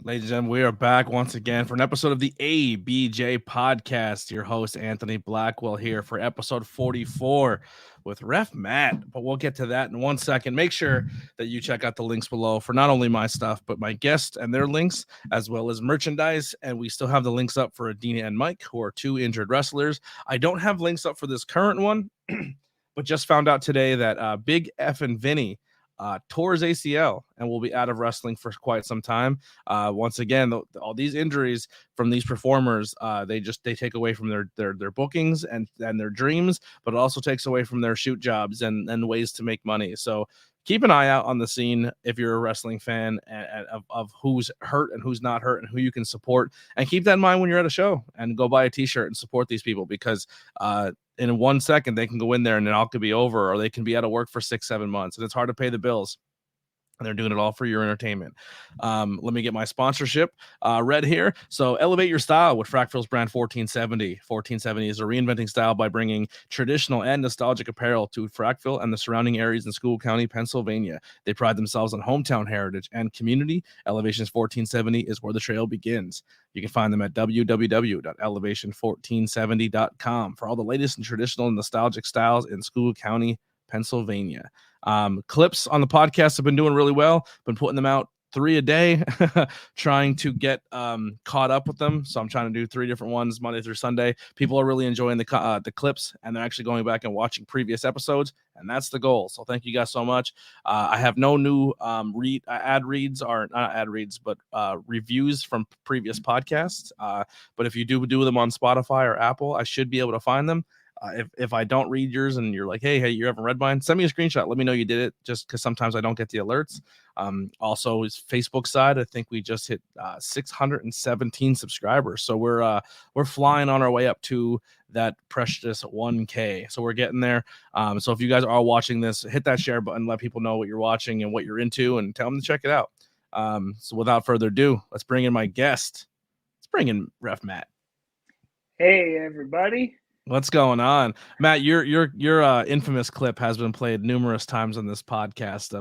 Ladies and gentlemen, we are back once again for an episode of the ABJ Podcast. Your host, Anthony Blackwell, here for episode 44 with Ref Matt. But we'll get to that in 1 second. Make sure that you check out the links below for not only my stuff, but my guests and their links, as well as merchandise. And we still have the links up for Adena and Mike, who are two injured wrestlers. I don't have links up for this current one, but just found out today that Big F and Vinny tore his ACL and will be out of wrestling for quite some time. Once again, all these injuries from these performers, they take away from their bookings and their dreams, but it also takes away from their shoot jobs and ways to make money. So keep an eye out on the scene if you're a wrestling fan of who's hurt and who's not hurt and who you can support. And keep that in mind when you're at a show and go buy a t-shirt and support these people, because in 1 second they can go in there and it all could be over, or they can be out of work for 6-7 months and it's hard to pay the bills. And they're doing it all for your entertainment. Let me get my sponsorship read here. So elevate your style with Frackville's brand 1470. 1470 is a reinventing style by bringing traditional and nostalgic apparel to Frackville and the surrounding areas in School County, Pennsylvania. They pride themselves on hometown heritage and community. Elevation's 1470 is where the trail begins. You can find them at www.elevation1470.com for all the latest in traditional and nostalgic styles in School County, Pennsylvania. Clips on the podcast have been doing really well. Been putting them out 3 a day, trying to get caught up with them. So I'm trying to do 3 different ones Monday through Sunday. People are really enjoying the clips, and they're actually going back and watching previous episodes, and that's the goal. So thank you guys so much. I have no new reviews from previous podcasts. But if you do them on Spotify or Apple, I should be able to find them. If I don't read yours and you're like, hey, you haven't read mine, send me a screenshot. Let me know you did it, just because sometimes I don't get the alerts. Also, his Facebook side, I think we just hit 617 subscribers. So we're flying on our way up to that precious 1K. So we're getting there. So if you guys are watching this, hit that share button, let people know what you're watching and what you're into, and tell them to check it out. So without further ado, let's bring in my guest. Let's bring in Ref Matt. Hey, everybody. What's going on, Matt? Your infamous clip has been played numerous times on this podcast.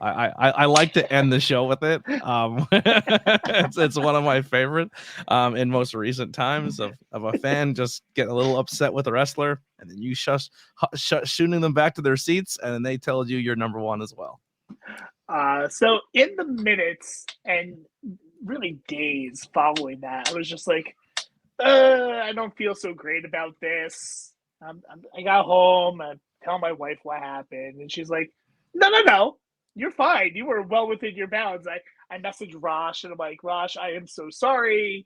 I like to end the show with it. It's one of my favorite in most recent times of a fan just getting a little upset with a wrestler, and then you shooting them back to their seats, and then they tell you you're number one as well. So in the minutes and really days following that, I was just like, I don't feel so great about this. I got home and tell my wife what happened, and she's like, no, you're fine. You were well within your bounds. I messaged Rosh, and I'm like, Rosh, I am so sorry.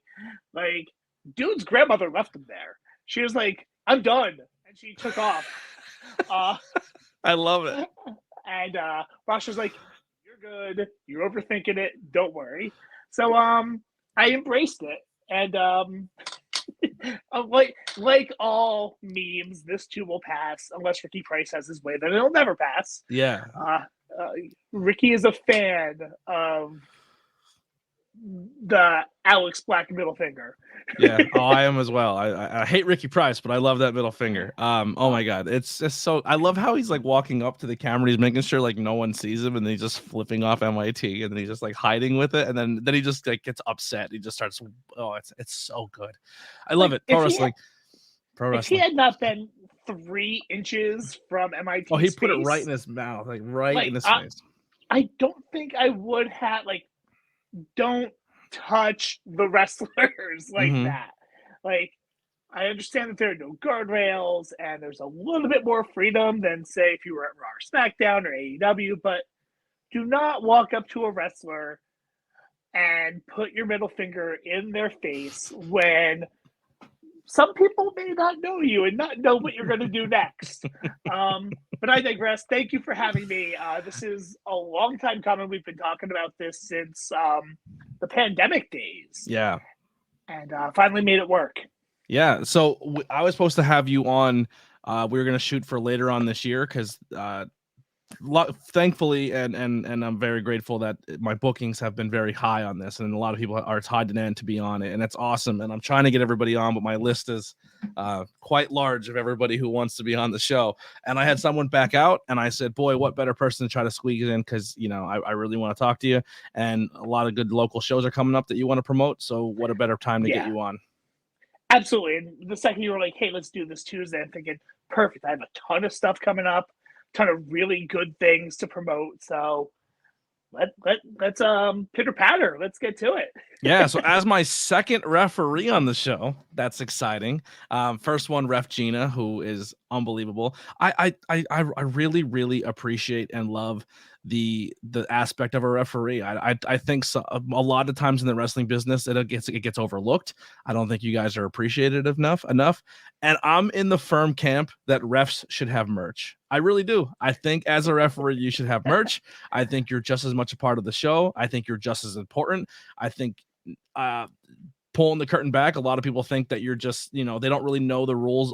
Like, dude's grandmother left him there. She was like, I'm done, and she took off. I love it. And Rosh was like, you're good. You're overthinking it. Don't worry. So I embraced it, and like all memes, this too will pass unless Ricky Price has his way. Then it'll never pass. Yeah. Ricky is a fan of the Alex Black middle finger. Yeah, I am as well. I hate Ricky Price, but I love that middle finger. Oh my god, it's just so. I love how he's like walking up to the camera, he's making sure like no one sees him, and then he's just flipping off MIT, and then he's just like hiding with it, and then he just like gets upset. He just starts. Oh, it's so good. I love it. Pro wrestling. If he had not been 3 inches from MIT, he put it right in his mouth, like right in his face. I don't think I would have don't touch the wrestlers like that. Like, I understand that there are no guardrails and there's a little bit more freedom than, say, if you were at Raw or SmackDown or AEW, but do not walk up to a wrestler and put your middle finger in their face when some people may not know you and not know what you're going to do next. But I digress. Thank you for having me. This is a long time coming. We've been talking about this since the pandemic days. Yeah. And finally made it work. Yeah. So I was supposed to have you on. We were going to shoot for later on this year because thankfully, and I'm very grateful that my bookings have been very high on this, and a lot of people are tied to end to be on it, and that's awesome. And I'm trying to get everybody on, but my list is quite large of everybody who wants to be on the show. And I had someone back out, and I said, boy, what better person to try to squeeze in, because I really want to talk to you, and a lot of good local shows are coming up that you want to promote, so what a better time to get you on. Absolutely. And the second you were like, hey, let's do this Tuesday, I'm thinking, perfect, I have a ton of stuff coming up, ton of really good things to promote, so let's pitter patter, let's get to it. Yeah, so as my second referee on the show, that's exciting. First one, Ref Gina, who is unbelievable. I really, really appreciate and love the aspect of a referee. I think a lot of times in the wrestling business it gets overlooked. I don't think you guys are appreciated enough. And I'm in the firm camp that refs should have merch. I really do. I think as a referee, you should have merch. I think you're just as much a part of the show. I think you're just as important. I think pulling the curtain back, a lot of people think that you're just, they don't really know the roles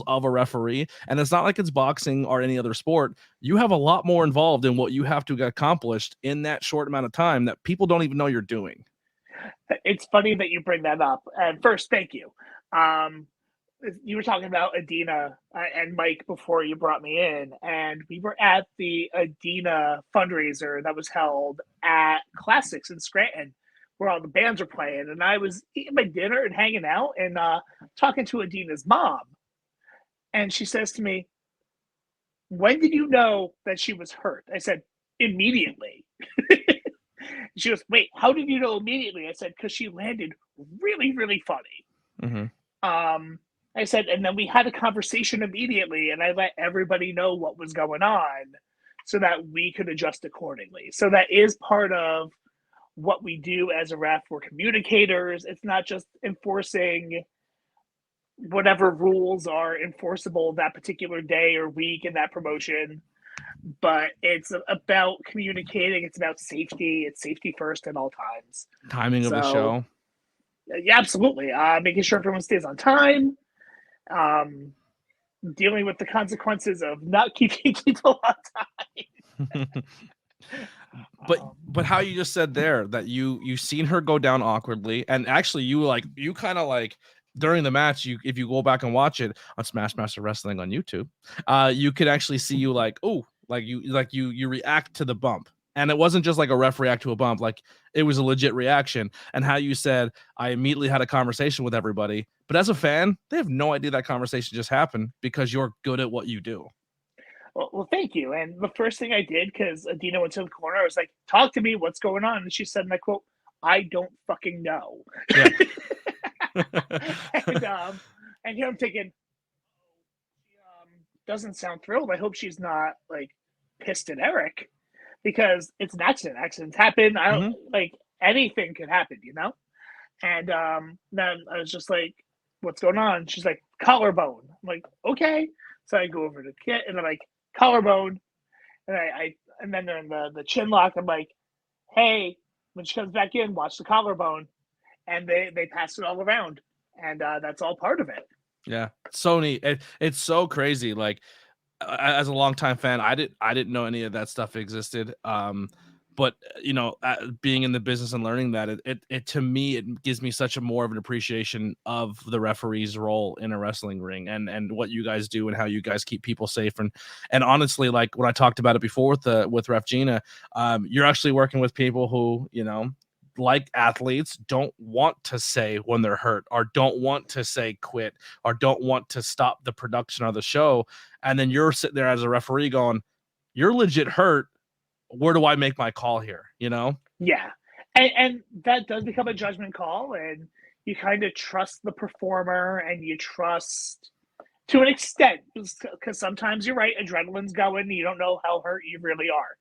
of a referee. And it's not like it's boxing or any other sport. You have a lot more involved in what you have to get accomplished in that short amount of time that people don't even know you're doing. It's funny that you bring that up. And first, thank you. You were talking about Adena and Mike before you brought me in, and we were at the Adena fundraiser that was held at Classics in Scranton, where all the bands were playing, and I was eating my dinner and hanging out and talking to Adena's mom, and she says to me, when did you know that she was hurt? I said, immediately. She goes, wait, how did you know immediately? I said, because she landed really, really funny. Mm-hmm. I said, and then we had a conversation immediately, and I let everybody know what was going on so that we could adjust accordingly. So that is part of what we do as a ref. We're communicators. It's not just enforcing whatever rules are enforceable that particular day or week in that promotion, but it's about communicating. It's about safety. It's safety first at all times. Timing of the show. Yeah, absolutely. Making sure everyone stays on time. Dealing with the consequences of not keeping people on time. But how you just said there that you seen her go down awkwardly, and actually you kind of like during the match, if you go back and watch it on Smash Master Wrestling on YouTube, you could actually see you you react to the bump. And it wasn't just like a ref react to a bump, like it was a legit reaction. And how you said, I immediately had a conversation with everybody. But as a fan, they have no idea that conversation just happened because you're good at what you do. Well, thank you. And the first thing I did, because Adena went to the corner, I was like, talk to me, what's going on? And she said, and I quote, I don't fucking know. Yeah. And here I'm thinking, doesn't sound thrilled. I hope she's not like pissed at Eric, because it's an accident. Accidents happen. I don't like anything could happen, And then I was just like, what's going on? She's like, collarbone. I'm like, okay. So I go over to Kit and I'm like, collarbone. And and then they're in the chin lock. I'm like, hey, when she comes back in, watch the collarbone. And they pass it all around. And that's all part of it. Yeah. So neat. It's so crazy. Like, as a longtime fan, I didn't know any of that stuff existed. But being in the business and learning that, it to me, it gives me such a more of an appreciation of the referee's role in a wrestling ring and what you guys do and how you guys keep people safe. And honestly, like when I talked about it before with Ref Gina, you're actually working with people who, like athletes, don't want to say when they're hurt or don't want to say quit or don't want to stop the production of the show. And then you're sitting there as a referee going, you're legit hurt. Where do I make my call here? Yeah. And that does become a judgment call, and you kind of trust the performer and you trust to an extent, because sometimes you're right. Adrenaline's going. You don't know how hurt you really are,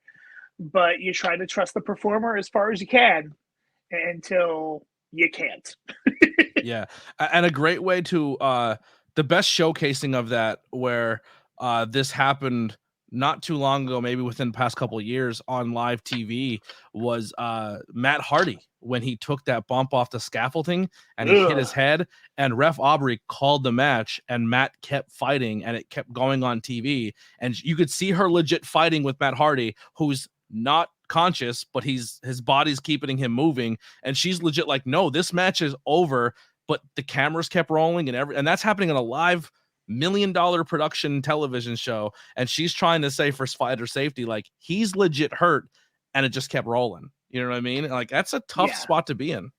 but you try to trust the performer as far as you can until you can't. Yeah. And a great way to, the best showcasing of that where this happened not too long ago, maybe within the past couple of years on live TV, was Matt Hardy when he took that bump off the scaffolding and he hit his head, and Ref Aubrey called the match and Matt kept fighting and it kept going on TV. And you could see her legit fighting with Matt Hardy, who's not conscious, but his body's keeping him moving. And she's legit like, no, this match is over. But the cameras kept rolling and that's happening in a live $1 million production television show, and she's trying to say for fighter safety, like, he's legit hurt, and it just kept rolling. You know what I mean? Like, that's a tough spot to be in.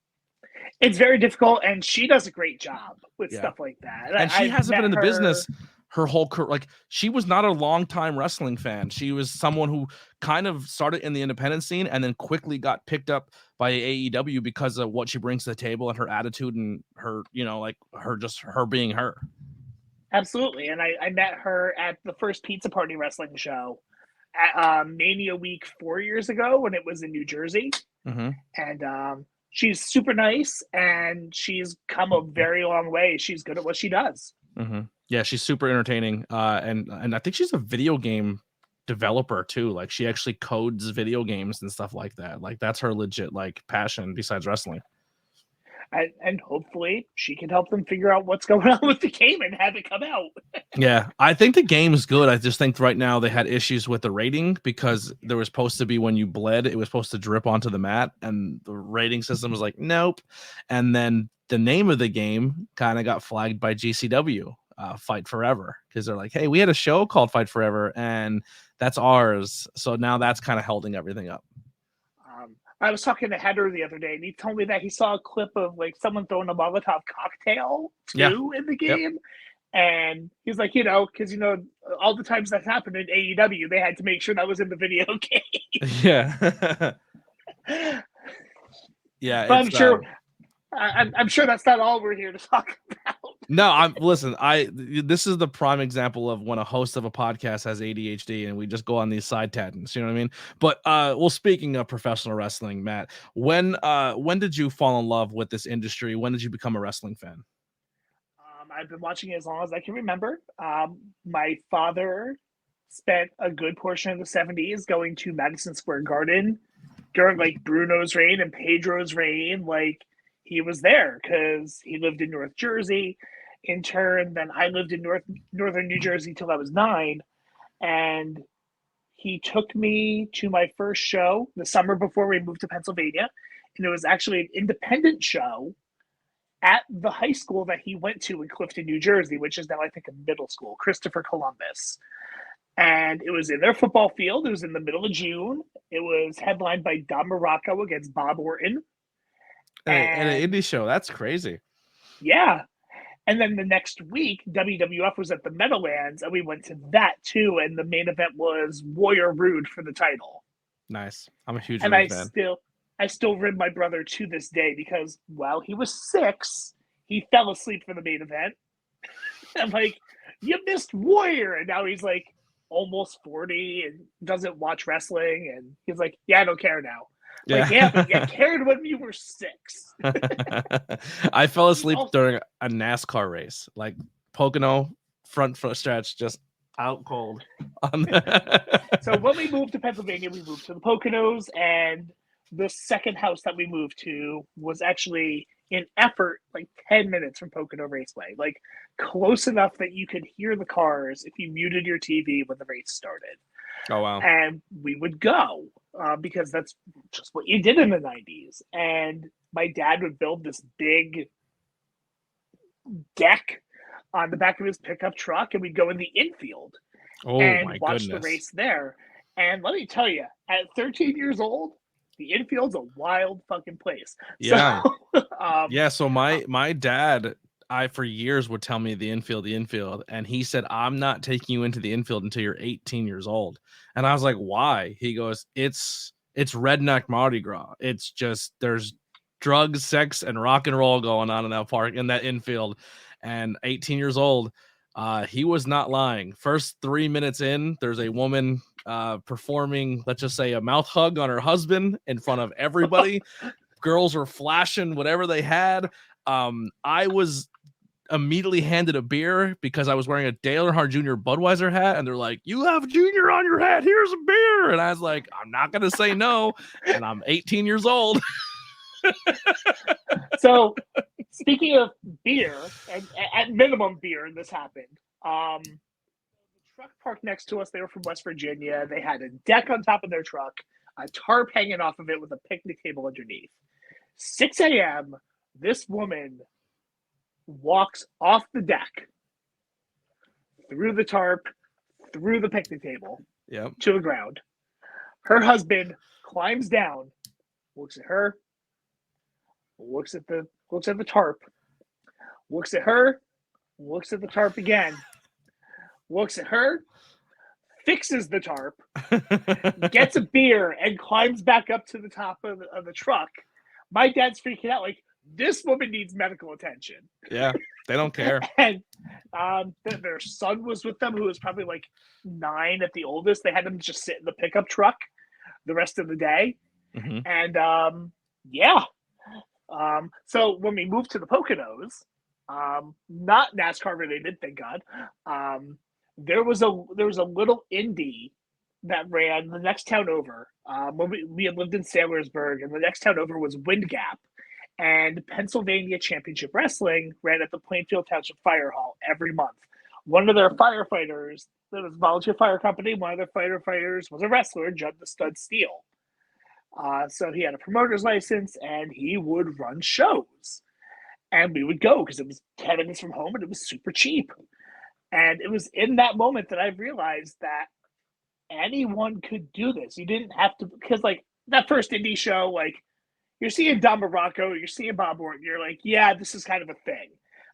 It's very difficult, and she does a great job with stuff like that. And she hasn't been in the business her whole career. Like, she was not a long-time wrestling fan. She was someone who kind of started in the independent scene and then quickly got picked up by AEW because of what she brings to the table and her attitude and her, like her being her. Absolutely. And I met her at the first Pizza Party wrestling show at Mania Week 4 years ago when it was in New Jersey. Mm-hmm. And she's super nice, and she's come a very long way. She's good at what she does. Mm-hmm. Yeah, she's super entertaining. And I think she's a video game developer too. Like, she actually codes video games and stuff like that. Like, that's her legit passion besides wrestling. And hopefully she can help them figure out what's going on with the game and have it come out. Yeah, I think the game is good. I just think right now they had issues with the rating because there was supposed to be when you bled, it was supposed to drip onto the mat, and the rating system was like, nope. And then the name of the game kind of got flagged by GCW, Fight Forever, because they're like, hey, we had a show called Fight Forever, and that's ours. So now that's kind of holding everything up. I was talking to Header the other day, and he told me that he saw a clip of someone throwing a Molotov cocktail too in the game. Yep. And he's like, because all the times that happened in AEW, they had to make sure that was in the video game. Yeah. Yeah. But I'm sure that's not all we're here to talk about. No, this is the prime example of when a host of a podcast has ADHD and we just go on these side tangents, you know what I mean? But well, speaking of professional wrestling, Matt, when did you fall in love with this industry? When did you become a wrestling fan? I've been watching it as long as I can remember. My father spent a good portion of the 70s going to Madison Square Garden during Bruno's reign and Pedro's reign. He was there because he lived in North Jersey. In turn, then I lived in northern New Jersey till I was 9. And he took me to my first show the summer before we moved to Pennsylvania. And it was actually an independent show at the high school that he went to in Clifton, New Jersey, which is now, I think, a middle school, Christopher Columbus. And it was in their football field. It was in the middle of June. It was headlined by Don Morocco against Bob Orton. And an indie show. That's crazy. Yeah. And then the next week, WWF was at the Meadowlands, and we went to that too. And the main event was Warrior Rude for the title. Nice. I'm a huge fan. I still rib my brother to this day because while he was 6, he fell asleep for the main event. I'm like, you missed Warrior. And now he's almost 40 and doesn't watch wrestling. And he's like, yeah, I don't care now. Yeah, but you cared when you were 6. I fell asleep during a NASCAR race, Pocono front stretch, just out cold. So when we moved to Pennsylvania, we moved to the Poconos, and the second house that we moved to was actually in effort 10 minutes from Pocono Raceway, close enough that you could hear the cars if you muted your TV when the race started. Oh, wow. And we would go because that's just what you did in the 90s. And my dad would build this big deck on the back of his pickup truck, and we'd go in the infield and watch the race there. And let me tell you, at 13 years old, the infield's a wild fucking place. Yeah. So my dad, for years would tell me the infield. And he said, I'm not taking you into the infield until you're 18 years old. And I was like, why? He goes, it's redneck Mardi Gras. It's just, there's drugs, sex, and rock and roll going on in that park, in that infield. And 18 years old, he was not lying. First 3 minutes in, there's a woman performing, let's just say, a mouth hug on her husband in front of everybody. Girls were flashing whatever they had. I was immediately handed a beer because I was wearing a Dale Earnhardt Jr. Budweiser hat, and they're like, "You have Junior on your hat. Here's a beer." And I was like, "I'm not gonna say no." And I'm 18 years old. So, speaking of beer, and at minimum beer, this happened. The truck parked next to us. They were from West Virginia. They had a deck on top of their truck, a tarp hanging off of it with a picnic table underneath. 6 a.m., this woman walks off the deck, through the tarp, through the picnic table, to the ground. Her husband climbs down, looks at her, looks at the tarp, looks at her, looks at the tarp again, looks at her, fixes the tarp, gets a beer, and climbs back up to the top of the truck. My dad's freaking out, like, this woman needs medical attention. Yeah, they don't care. And their son was with them, who was probably like 9 at the oldest. They had him just sit in the pickup truck the rest of the day. Mm-hmm. And so when we moved to the Poconos, not NASCAR related, thank God, there was a little Indy that ran the next town over. When we had lived in Saylorsburg, and the next town over was Wind Gap. And Pennsylvania Championship Wrestling ran at the Plainfield Township Fire Hall every month. One of their firefighters, there was a volunteer fire company, one of their firefighters was a wrestler, Judd the Stud Steele. So he had a promoter's license, and he would run shows. And we would go because it was 10 minutes from home, and it was super cheap. And it was in that moment that I realized that anyone could do this. You didn't have to, because like that first indie show, like, you're seeing Don Morocco, you're seeing Bob Orton, you're like, yeah, this is kind of a thing.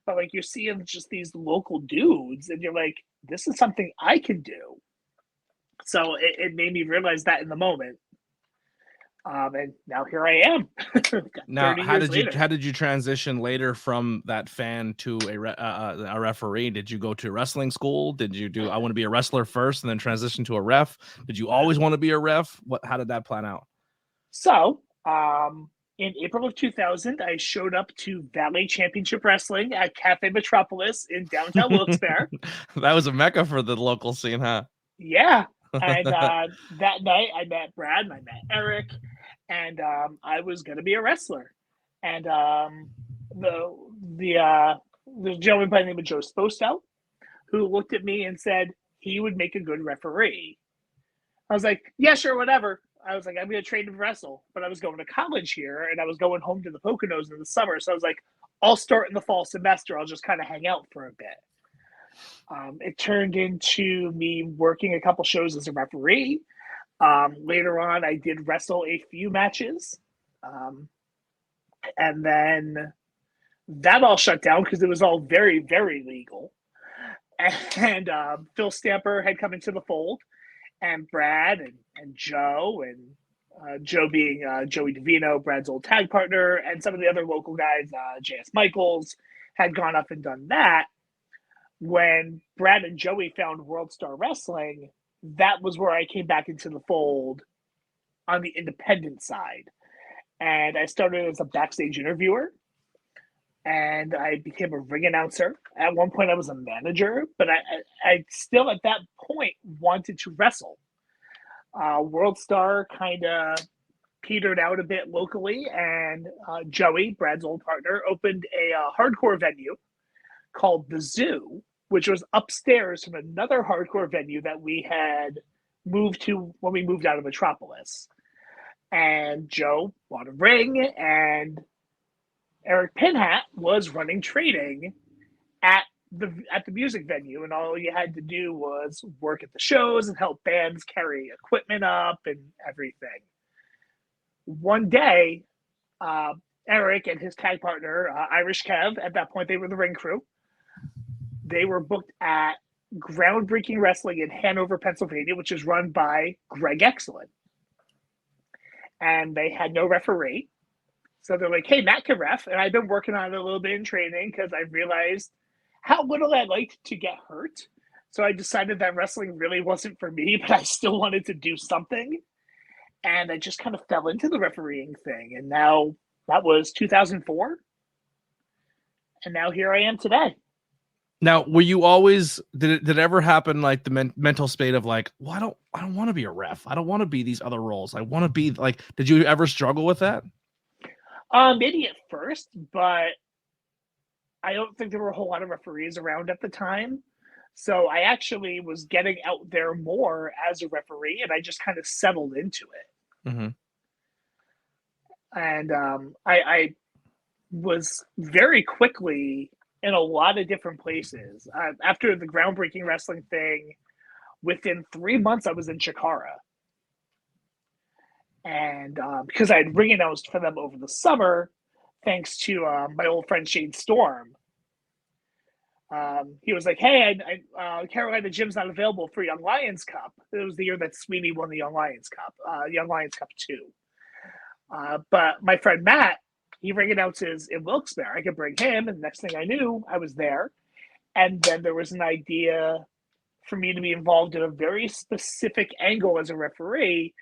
But like, you're seeing just these local dudes, and you're like, this is something I can do. So it made me realize that in the moment. And now here I am. Now, how did you transition later from that fan to a referee? Did you go to wrestling school? Did you do I want to be a wrestler first and then transition to a ref? Did you always want to be a ref? How did that plan out? So, in April of 2000, I showed up to Valley Championship Wrestling at Cafe Metropolis in downtown Wilkes-Barre. That was a mecca for the local scene, huh? Yeah. And that night, I met Brad and I met Eric, and I was going to be a wrestler. And the gentleman by the name of Joe Sposto, who looked at me and said he would make a good referee. I was like, yeah, sure, whatever. I was like, I'm going to train to wrestle. But I was going to college here, and I was going home to the Poconos in the summer. So I was like, I'll start in the fall semester. I'll just kind of hang out for a bit. It turned into me working a couple shows as a referee. Later on, I did wrestle a few matches. And then that all shut down because it was all very, very legal. And Phil Stamper had come into the fold. And Brad and Joe, and Joe being Joey DeVino, Brad's old tag partner, and some of the other local guys, J.S. Michaels, had gone up and done that. When Brad and Joey found World Star Wrestling, that was where I came back into the fold on the independent side. And I started as a backstage interviewer, and I became a ring announcer. At one point, I was a manager, but I still at that point wanted to wrestle. World Star kind of petered out a bit locally, and Joey, Brad's old partner, opened a hardcore venue called The Zoo, which was upstairs from another hardcore venue that we had moved to when we moved out of Metropolis. And Joe bought a ring, and Eric Pinhat was running training at the music venue, and all you had to do was work at the shows and help bands carry equipment up and everything. One day, Eric and his tag partner, Irish Kev, at that point they were the ring crew. They were booked at Groundbreaking Wrestling in Hanover, Pennsylvania, which is run by Greg Excellent. And they had no referee. So they're like, hey, Matt can ref. And I've been working on it a little bit in training because I realized how little I liked to get hurt. So I decided that wrestling really wasn't for me, but I still wanted to do something. And I just kind of fell into the refereeing thing. And now that was 2004. And now here I am today. Now, were you always did it ever happen like the mental state of like, well, I don't want to be a ref. I don't want to be these other roles. I want to be like, did you ever struggle with that? Maybe at first, but I don't think there were a whole lot of referees around at the time. So I actually was getting out there more as a referee, and I just kind of settled into it. Mm-hmm. And I was very quickly in a lot of different places. After the groundbreaking wrestling thing, within 3 months, I was in Chikara. And because I had ring announced for them over the summer, thanks to my old friend Shane Storm, he was like, "Hey, Carolina Gym's not available for Young Lions Cup." It was the year that Sweeney won the Young Lions Cup, Young Lions Cup 2. But my friend Matt, he ring announces in Wilkes-Barre. I could bring him, and the next thing I knew, I was there. And then there was an idea for me to be involved in a very specific angle as a referee,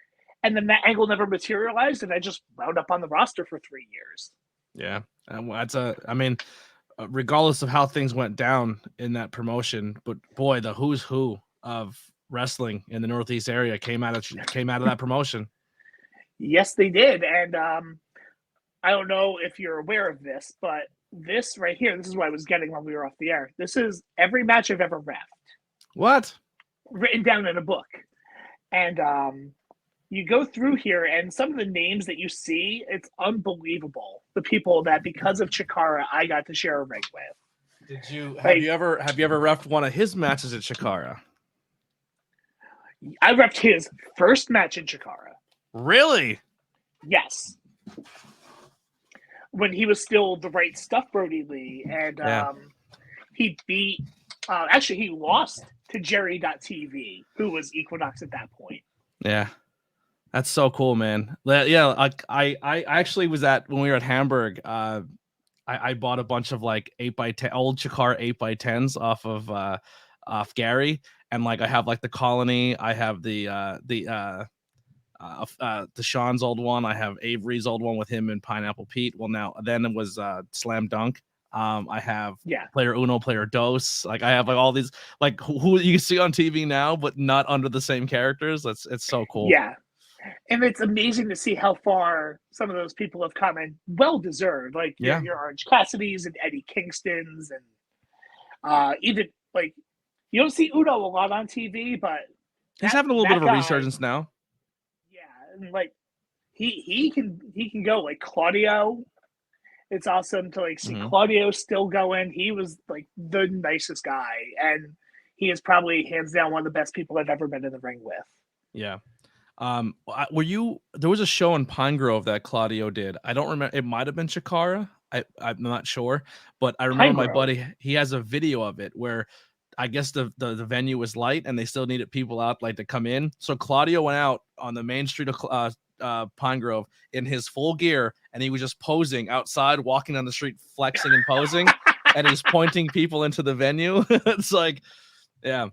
and then that angle never materialized, and I just wound up on the roster for 3 years. Yeah, I mean, regardless of how things went down in that promotion, but boy, the who's who of wrestling in the Northeast area came out of that promotion. Yes, they did, and I don't know if you're aware of this, but this right here, this is what I was getting when we were off the air. This is every match I've ever reffed. What? Written down in a book. And you go through here, and some of the names that you see, it's unbelievable. The people that, because of Chikara, I got to share a ring with. Did you have you ever reffed one of his matches at Chikara? I reffed his first match in Chikara. Really? Yes. When he was still the Right Stuff Brody Lee, and he beat. Actually, he lost to Jerry.TV, who was Equinox at that point. Yeah. That's so cool, man. Yeah, I actually was when we were at Hamburg. I bought a bunch of like 8x10 old Chikara 8x10s off Gary, and like I have like the Colony. I have the Sean's old one. I have Avery's old one with him and Pineapple Pete. Well, then it was Slam Dunk. I have Player Uno, Player Dos. Like I have like all these like who you see on TV now, but not under the same characters. It's so cool. Yeah. And it's amazing to see how far some of those people have come, and well deserved. Like your Orange Cassidy's and Eddie Kingston's, and even like you don't see Uno a lot on TV, but he's having a little bit of a resurgence now. Yeah, and like he can go. Like Claudio, it's awesome to like see Claudio still going. He was like the nicest guy, and he is probably hands down one of the best people I've ever been in the ring with. Yeah. There was a show in Pine Grove that Claudio did. I don't remember. It might have been Chikara. I'm not sure, but I remember my buddy, he has a video of it where I guess the venue was light and they still needed people out like to come in. So Claudio went out on the main street of Pine Grove in his full gear, and he was just posing outside, walking on the street, flexing and posing, and he's pointing people into the venue. It's like, yeah.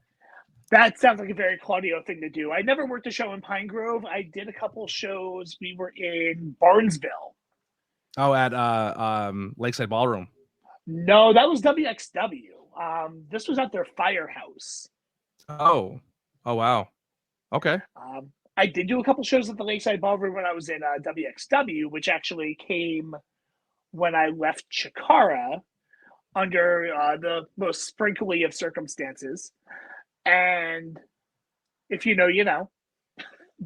That sounds like a very Claudio thing to do. I never worked a show in Pine Grove. I did a couple shows. We were in Barnesville. Oh, at Lakeside Ballroom. No, that was WXW. This was at their firehouse. Oh wow. Okay. I did do a couple shows at the Lakeside Ballroom when I was in WXW, which actually came when I left Chikara under the most sprinkly of circumstances. And if you know, you know.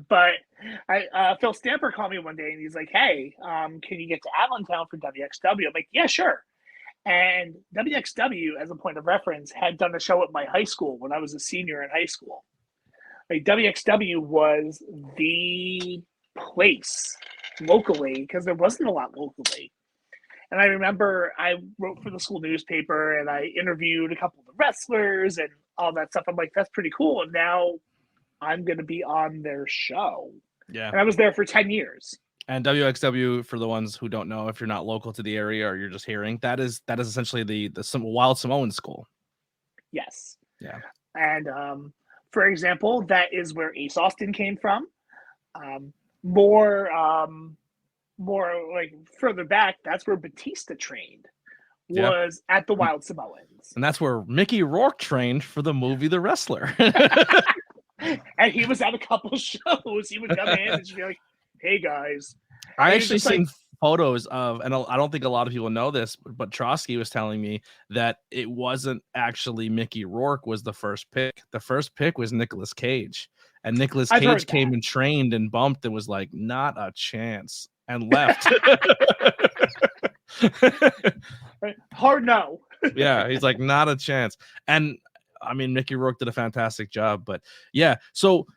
But Phil Stamper called me one day, and he's like, "Hey, can you get to Allentown for WXW?" I'm like, "Yeah, sure." And WXW, as a point of reference, had done a show at my high school when I was a senior in high school. Like WXW was the place locally because there wasn't a lot locally. And I remember I wrote for the school newspaper, and I interviewed a couple of the wrestlers and all that stuff. I'm like, that's pretty cool. And now I'm going to be on their show. Yeah. And I was there for 10 years. And WXW, for the ones who don't know, if you're not local to the area or you're just hearing, that is essentially the Wild Samoan school. Yes. Yeah. And for example, that is where Ace Austin came from. More like further back, that's where Batista trained, was at the Wild Samoans. And that's where Mickey Rourke trained for the movie The Wrestler. And he was at a couple shows. He would come in and just be like, hey, guys. I actually seen photos of, and I don't think a lot of people know this, but Trotsky was telling me that it wasn't actually Mickey Rourke was the first pick. The first pick was Nicolas Cage. And Nicolas Cage came and trained and bumped and was like, not a chance, and left. Hard no. Yeah, he's like, not a chance. And I mean, Mickey Rourke did a fantastic job, but yeah. So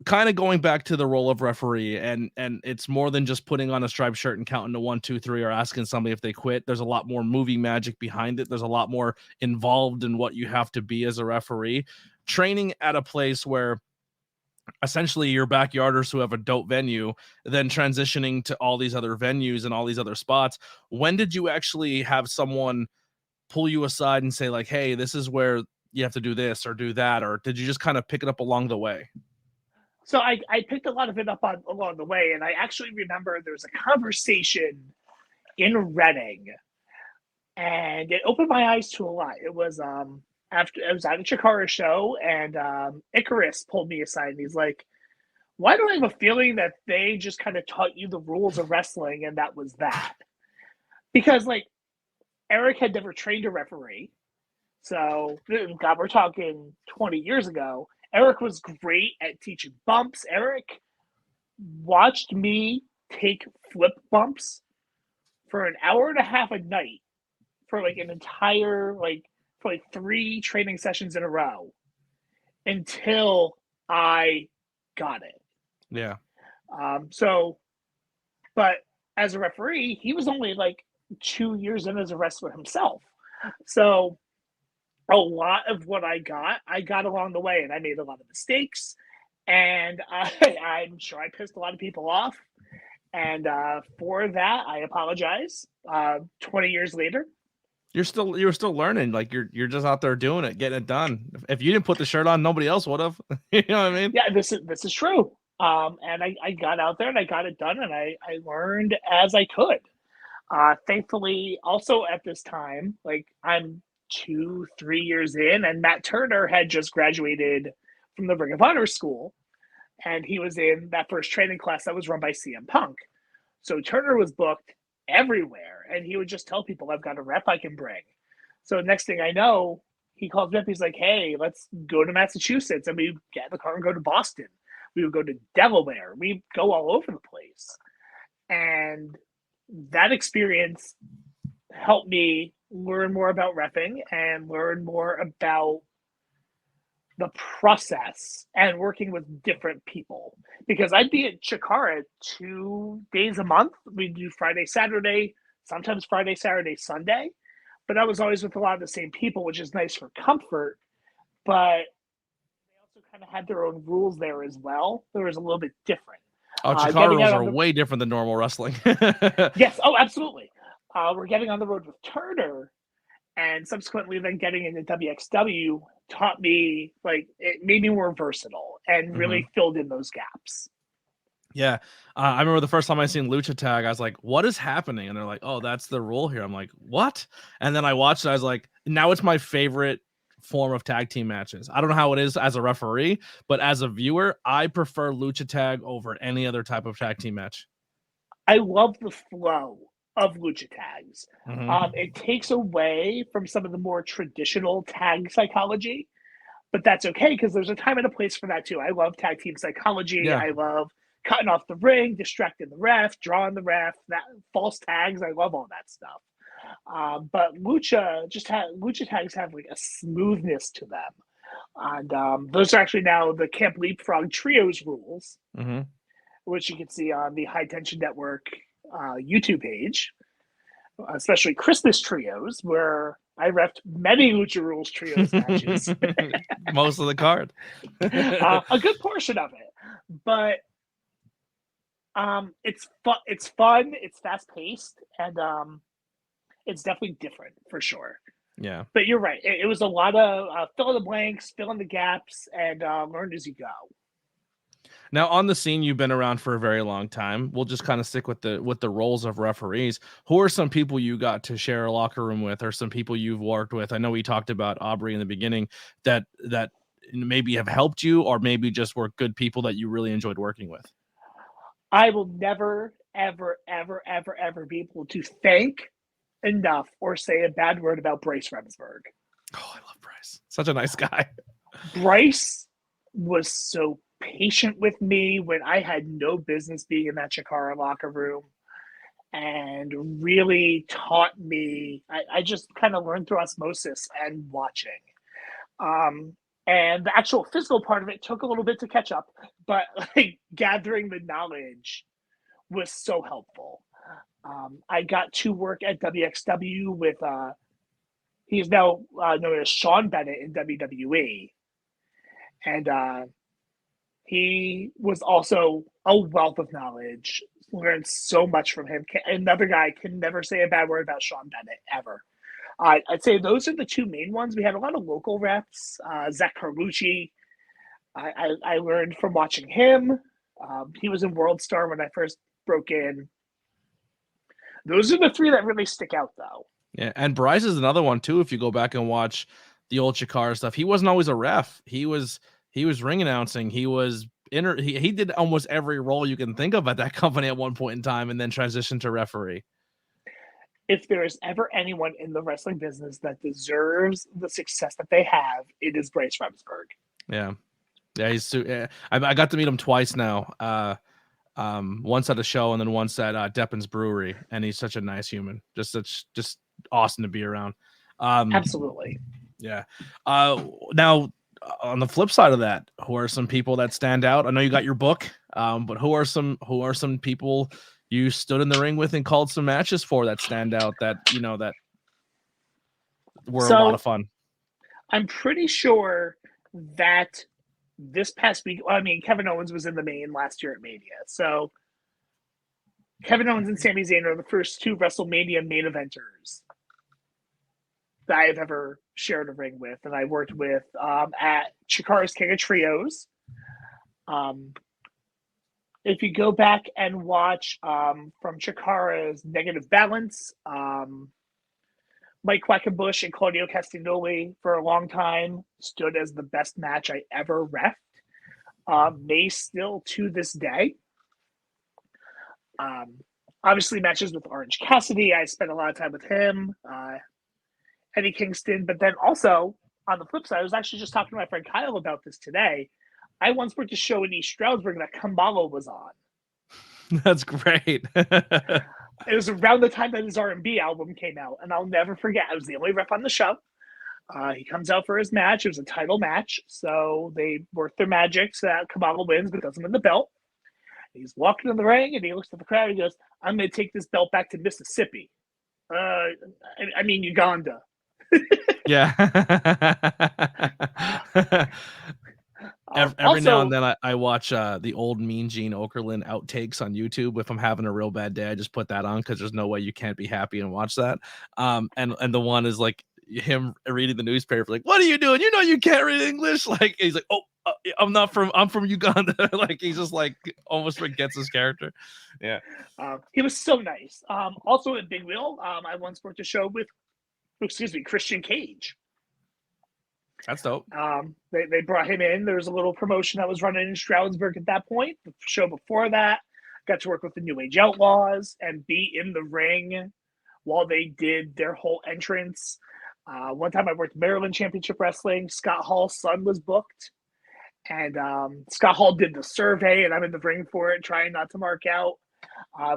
kind of going back to the role of referee, and it's more than just putting on a striped shirt and counting to 1, 2, 3, or asking somebody if they quit. There's a lot more movie magic behind it. There's a lot more involved in what you have to be as a referee. Training at a place where essentially your backyarders who have a dope venue, then transitioning to all these other venues and all these other spots. When did you actually have someone pull you aside and say like, hey, this is where you have to do this or do that? Or did you just kind of pick it up along the way? So I picked a lot of it up along the way. And I actually remember there was a conversation in Reading, and it opened my eyes to a lot. It was after I was at a Chikara show, and Icarus pulled me aside and he's like, why do I have a feeling that they just kind of taught you the rules of wrestling and that was that? Because like Eric had never trained a referee. So God, we're talking 20 years ago. Eric was great at teaching bumps. Eric watched me take flip bumps for an hour and a half a night for like an entire, for 3 training sessions in a row until I got it. Yeah. But as a referee, he was only like 2 years in as a wrestler himself. So a lot of what I got along the way, and I made a lot of mistakes, and I'm sure I pissed a lot of people off. And for that, I apologize. 20 years later, you're still learning. Like you're just out there doing it, getting it done. If you didn't put the shirt on, nobody else would have. You know what I mean? Yeah, this is true. And I got out there and I got it done, and I learned as I could. Thankfully, also at this time, like I'm 2-3 years in, and Matt Turner had just graduated from the Ring of Honor school, and he was in that first training class that was run by CM Punk. So Turner was booked everywhere, and he would just tell people, I've got a rep I can bring. So next thing I know, he calls me up. He's like, hey, let's go to Massachusetts. And we get in the car and go to Boston. We would go to Delaware. We go all over the place. And that experience helped me learn more about reffing and learn more about the process and working with different people. Because I'd be at Chikara 2 days a month. We'd do Friday, Saturday, sometimes Friday, Saturday, Sunday. But I was always with a lot of the same people, which is nice for comfort. But they also kind of had their own rules there as well. There was a little bit different. Oh, Chikara rules are way different than normal wrestling. Yes. Oh, absolutely. We're getting on the road with Turner, and subsequently then getting into WXW taught me, like, it made me more versatile and really filled in those gaps. Yeah. I remember the first time I seen Lucha Tag, I was like, what is happening? And they're like, oh, that's the rule here. I'm like, what? And then I watched it. I was like, now it's my favorite form of tag team matches. I don't know how it is as a referee, but as a viewer, I prefer Lucha Tag over any other type of tag team match. I love the flow of Lucha Tags. It takes away from some of the more traditional tag psychology, but that's okay because there's a time and a place for that too. I love tag team psychology. Yeah. I love cutting off the ring, distracting the ref, drawing the ref, that false tags. I love all that stuff. But Lucha Tags have like a smoothness to them. And those are actually now the Camp Leapfrog Trios rules, which you can see on the High Tension Network YouTube page, especially Christmas Trios, where I reffed many Lucha Rules Trios matches. Most of the card. A good portion of it. But it's fun, it's fast-paced, and it's definitely different for sure. Yeah. But you're right. It was a lot of fill in the blanks, fill in the gaps, and learn as you go. Now, on the scene, you've been around for a very long time. We'll just kind of stick with the roles of referees. Who are some people you got to share a locker room with, or some people you've worked with? I know we talked about Aubrey in the beginning that maybe have helped you, or maybe just were good people that you really enjoyed working with. I will never, ever, ever, ever, ever be able to thank enough or say a bad word about Bryce Remsburg. Oh, I love Bryce. Such a nice guy. Bryce was so patient with me when I had no business being in that Chikara locker room, and really taught me. I just kind of learned through osmosis and watching. And the actual physical part of it took a little bit to catch up, but like gathering the knowledge was so helpful. I got to work at WXW with he's now known as Sean Bennett in WWE, and he was also a wealth of knowledge. Learned so much from him. Another guy can never say a bad word about Sean Bennett ever. I'd say those are the two main ones. We had a lot of local reps. Zach Carlucci, I learned from watching him. He was in World Star when I first broke in. Those are the three that really stick out, though. Yeah, and Bryce is another one too. If you go back and watch the old Chikara stuff, he wasn't always a ref. He was ring announcing. He was he did almost every role you can think of at that company at one point in time, and then transitioned to referee. If there is ever anyone in the wrestling business that deserves the success that they have, it is Bryce Remsburg. Yeah, he's. I got to meet him twice now. Once at a show and then once at Deppin's Brewery, and he's such a nice human. Just awesome to be around. Absolutely. Yeah. Now, on the flip side of that, who are some people that stand out? I know you got your book, but who are some people you stood in the ring with and called some matches for that stand out, that that were a lot of fun? I'm pretty sure that this past week, Kevin Owens was in the main last year at Mania. So Kevin Owens and Sami Zayn are the first two WrestleMania main eventers that I have ever shared a ring with, and I worked with at Chikara's King of Trios. If you go back and watch from Chikara's Negative Balance, Mike Quackenbush and Claudio Castagnoli for a long time stood as the best match I ever reffed. May still to this day. Obviously, matches with Orange Cassidy, I spent a lot of time with him. Eddie Kingston, but then also on the flip side, I was actually just talking to my friend Kyle about this today. I once worked a show in East Stroudsburg that Kamalo was on. That's great. It was around the time that his R&B album came out, and I'll never forget. I was the only rep on the show. He comes out for his match. It was a title match, so they work their magic so that Kamalo wins but doesn't win the belt. He's walking in the ring, and he looks at the crowd and he goes, "I'm going to take this belt back to Mississippi. Uganda." Yeah. Every now and then I watch the old Mean Gene Okerlund outtakes on YouTube. If I'm having a real bad day, I just put that on because there's no way you can't be happy and watch that. And the one is like him reading the newspaper, like, "What are you doing? You know you can't read English." Like he's like, "Oh, I'm from Uganda." Like he's just like almost forgets his character. Yeah. He was so nice. Also at Big Wheel, I once worked a show with, Christian Cage. That's dope. They brought him in. There was a little promotion that was running in Stroudsburg at that point. The show before that, got to work with the New Age Outlaws and be in the ring while they did their whole entrance. One time I worked Maryland Championship Wrestling. Scott Hall's son was booked. And Scott Hall did the survey, and I'm in the ring for it, trying not to mark out.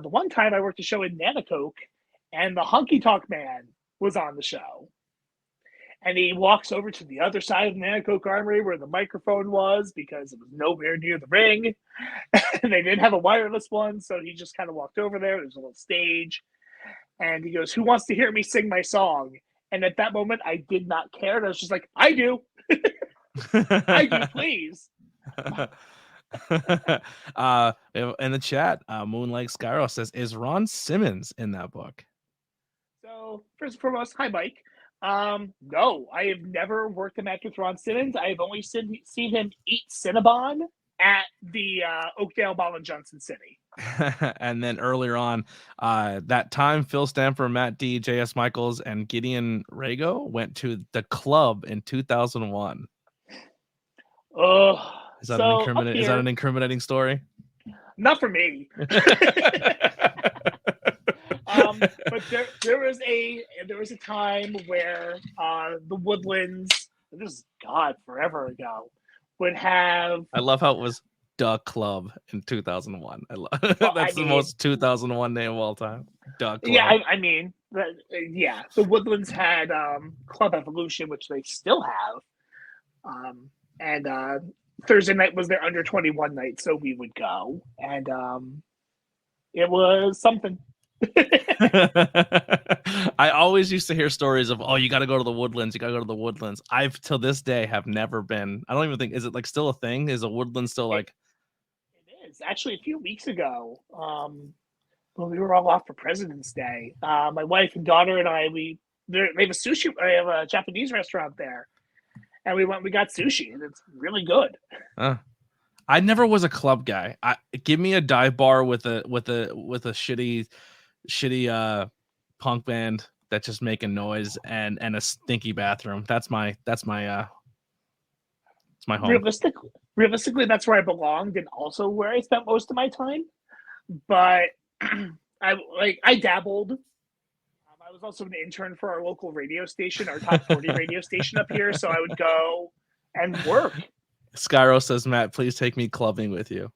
The one time I worked a show in Nanacoke, and the Honky Tonk Man was on the show. And he walks over to the other side of the Nanacoke Armory where the microphone was, because it was nowhere near the ring. And they didn't have a wireless one, so he just kind of walked over there. There's a little stage. And he goes, "Who wants to hear me sing my song?" And at that moment, I did not care. And I was just like, "I do." "I do, please." In the chat, Moonlight Skyro says, "Is Ron Simmons in that book?" So first and foremost, hi, Mike. No, I have never worked a match with Ron Simmons. I have only seen him eat Cinnabon at the Oakdale Ball in Johnson City. And then earlier on, that time, Phil Stanford, Matt D, J.S. Michaels, and Gideon Rago went to the club in 2001. Oh, is that an incriminating story? Not for me. But there was a time where the Woodlands, this is forever ago, would have. I love how it was the club in 2001. That's the most 2001 name of all time. The club. Yeah, the Woodlands had Club Evolution, which they still have, and Thursday night was their under 21 night, so we would go, and it was something. I always used to hear stories of, you got to go to the Woodlands. You got to go to the Woodlands. I've till this day have never been. I don't even think, is it like still a thing? Is a Woodland still like? It is actually. A few weeks ago, when we were all off for President's Day, my wife and daughter and I, they have a Japanese restaurant there, and we got sushi, and it's really good. I never was a club guy. Give me a dive bar with a shitty punk band that's just making noise and a stinky bathroom. That's my home. Realistically, that's where I belonged and also where I spent most of my time. But I dabbled. I was also an intern for our local radio station, our top 40 radio station up here. So I would go and work. Skyro says, Matt, please take me clubbing with you.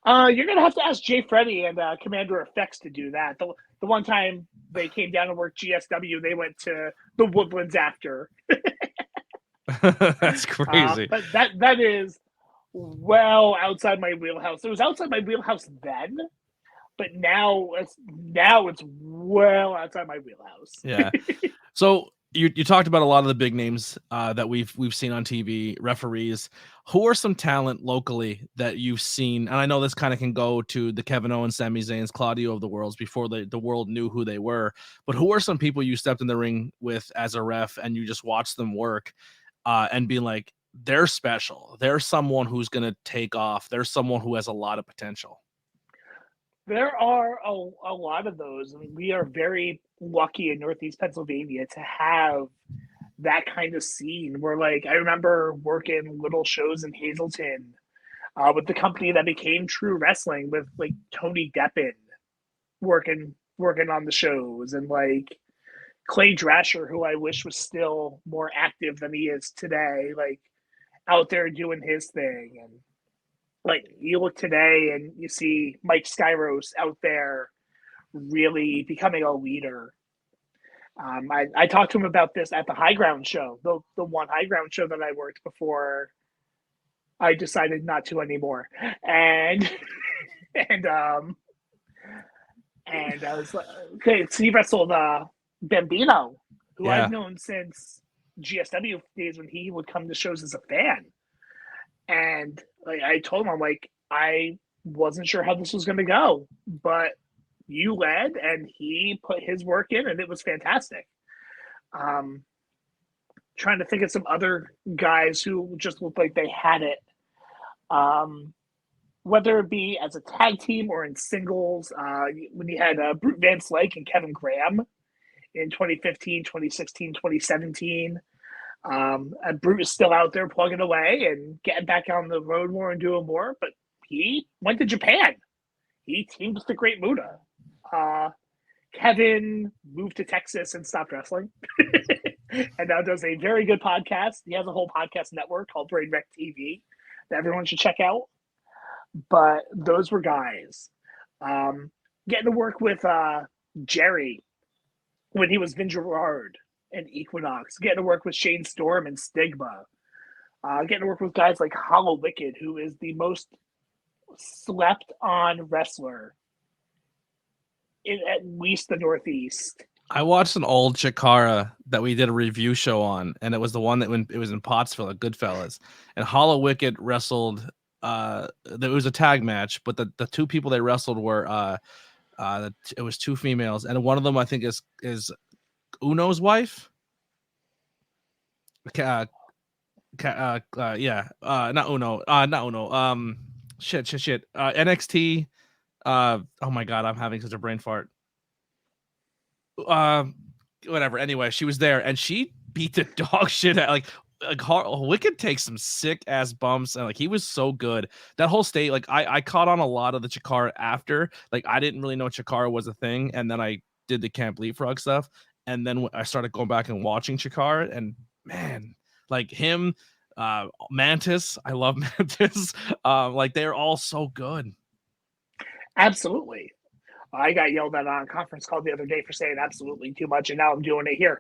You're going to have to ask Jay Freddy and Commander Effects to do that. The one time they came down to work GSW, they went to the Woodlands after. That's crazy. But that is well outside my wheelhouse. It was outside my wheelhouse then, but now it's well outside my wheelhouse. Yeah. So you talked about a lot of the big names that we've seen on TV, referees. Who are some talent locally that you've seen? And I know this kind of can go to the Kevin Owens, Sami Zayn's, Claudio of the worlds before the world knew who they were. But who are some people you stepped in the ring with as a ref and you just watched them work and being like, they're special. They're someone who's going to take off. They're someone who has a lot of potential. There are a lot of those. I mean, we are very lucky in Northeast Pennsylvania to have that kind of scene where, like, I remember working little shows in Hazleton with the company that became True Wrestling with like Tony Deppen working on the shows, and like Clay Drasher, who I wish was still more active than he is today, like out there doing his thing. And like you look today and you see Mike Skyros out there really becoming a leader. I talked to him about this at the High Ground show, the one High Ground show that I worked before I decided not to anymore. And I was like, okay, so he wrestled Bambino, who I've known since GSW days when he would come to shows as a fan. And like I told him, I'm like, I wasn't sure how this was going to go, but you led and he put his work in and it was fantastic. Trying to think of some other guys who just looked like they had it. Whether it be as a tag team or in singles, when you had Brute Van Slyke and Kevin Graham in 2015, 2016, 2017. And Brute is still out there plugging away and getting back on the road more and doing more, but he went to Japan. He teamed with the Great Muta. Kevin moved to Texas and stopped wrestling and now does a very good podcast. He has a whole podcast network called Brain Wreck TV that everyone should check out. But those were guys. Getting to work with Jerry when he was Vin Gerard and Equinox. Getting to work with Shane Storm and Stigma. Getting to work with guys like Hollow Wicked, who is the most slept on wrestler in at least the Northeast. I watched an old Chikara that we did a review show on, and it was the one that when it was in Pottsville at Goodfellas, and Hollow Wicked wrestled. There was a tag match, but the two people they wrestled were it was two females, and one of them I think is Uno's wife. Not Uno. Not Uno. Shit. NXT. Oh my god, I'm having such a brain fart. Whatever. Anyway, she was there and she beat the dog shit out. Like Wicked takes some sick ass bumps, and like he was so good. That whole state, like I caught on a lot of the Chikara after. Like I didn't really know Chikara was a thing, and then I did the Camp Leapfrog stuff, and then I started going back and watching Chikara, and man, like him, Mantis. I love Mantis. Like they're all so good. Absolutely. I got yelled at on a conference call the other day for saying absolutely too much, and now I'm doing it here.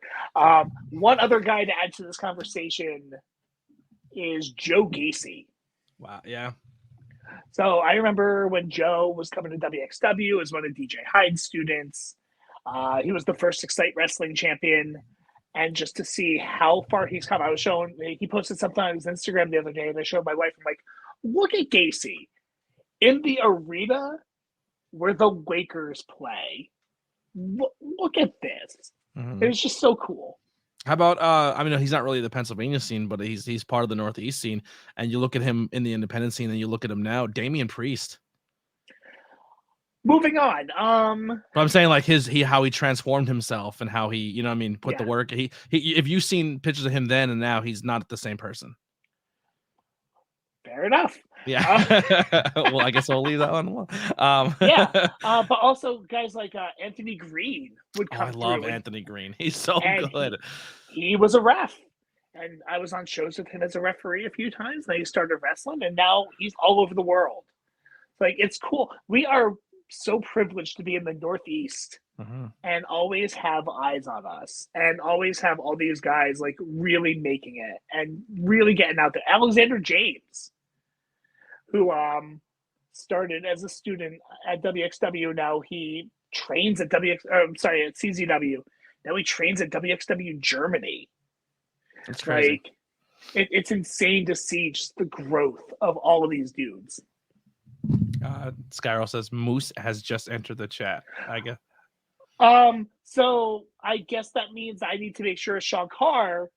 One other guy to add to this conversation is Joe Gacy. Wow, yeah. So I remember when Joe was coming to WXW as one of DJ Hyde's students. He was the first Xcite wrestling champion. And just to see how far he's come, I was showing, he posted something on his Instagram the other day, and I showed my wife, I'm like, look at Gacy. In the arena where the Lakers play, look at this. Mm-hmm. It's just so cool. How about I mean, he's not really the Pennsylvania scene, but he's part of the Northeast scene. And you look at him in the independent scene, and you look at him now, Damian Priest. Moving on. But I'm saying like how he transformed himself and how he, you know what I mean, put the work. He if you've seen pictures of him then and now, he's not the same person. Fair enough. Yeah. Well, I guess we'll leave that one. But also guys like Anthony Green would come. I love Anthony Green. He's so good. He was a ref, and I was on shows with him as a referee a few times. Then he started wrestling, and now he's all over the world. Like, it's cool. We are so privileged to be in the Northeast and always have eyes on us and always have all these guys like really making it and really getting out there. Alexander James, who started as a student at WXW, now he trains at at CZW. Now he trains at WXW Germany. That's crazy. Like, it's insane to see just the growth of all of these dudes. Skyro says Moose has just entered the chat. I guess. So I guess that means I need to make sure Sean Carr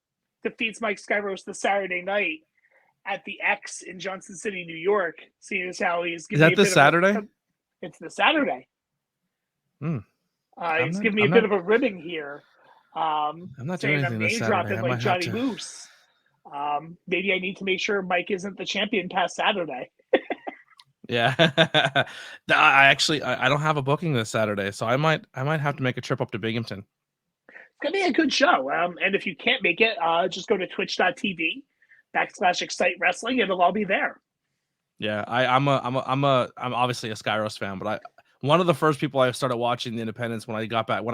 defeats Mike Skyros the Saturday night at the X in Johnson City, New York. Seeing as how he's giving Is that this Saturday? It's the Saturday. He's giving me a bit of a ribbing here. I'm not doing anything this Saturday. Like Johnny Moose. Maybe I need to make sure Mike isn't the champion past Saturday. Yeah. I don't have a booking this Saturday, so I might have to make a trip up to Binghamton. It's gonna be a good show. And if you can't make it, just go to twitch.tv/Xcite Wrestling. It'll all be there. Yeah, I'm obviously a Skyros fan, but one of the first people I started watching the independents when I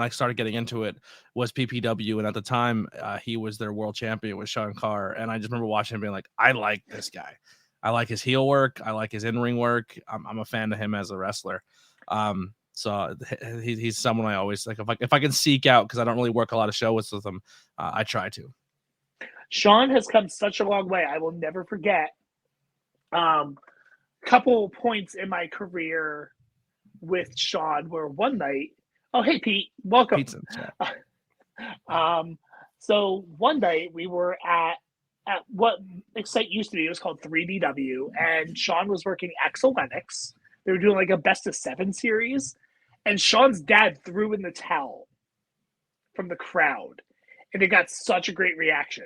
started getting into it was PPW, and at the time he was their world champion with Sean Carr, and I just remember watching him being like, I like this guy. I like his heel work. I like his in-ring work. I'm a fan of him as a wrestler. So he's someone I always like. If I can seek out, because I don't really work a lot of shows with him, I try to. Sean has come such a long way. I will never forget. Couple points in my career with Sean where one night. Oh, hey Pete, welcome. Pete's in chat. So one night we were at what Xcite used to be. It was called 3BW, and Sean was working Axel Lennox. They were doing like a best of 7 series, and Sean's dad threw in the towel from the crowd, and it got such a great reaction.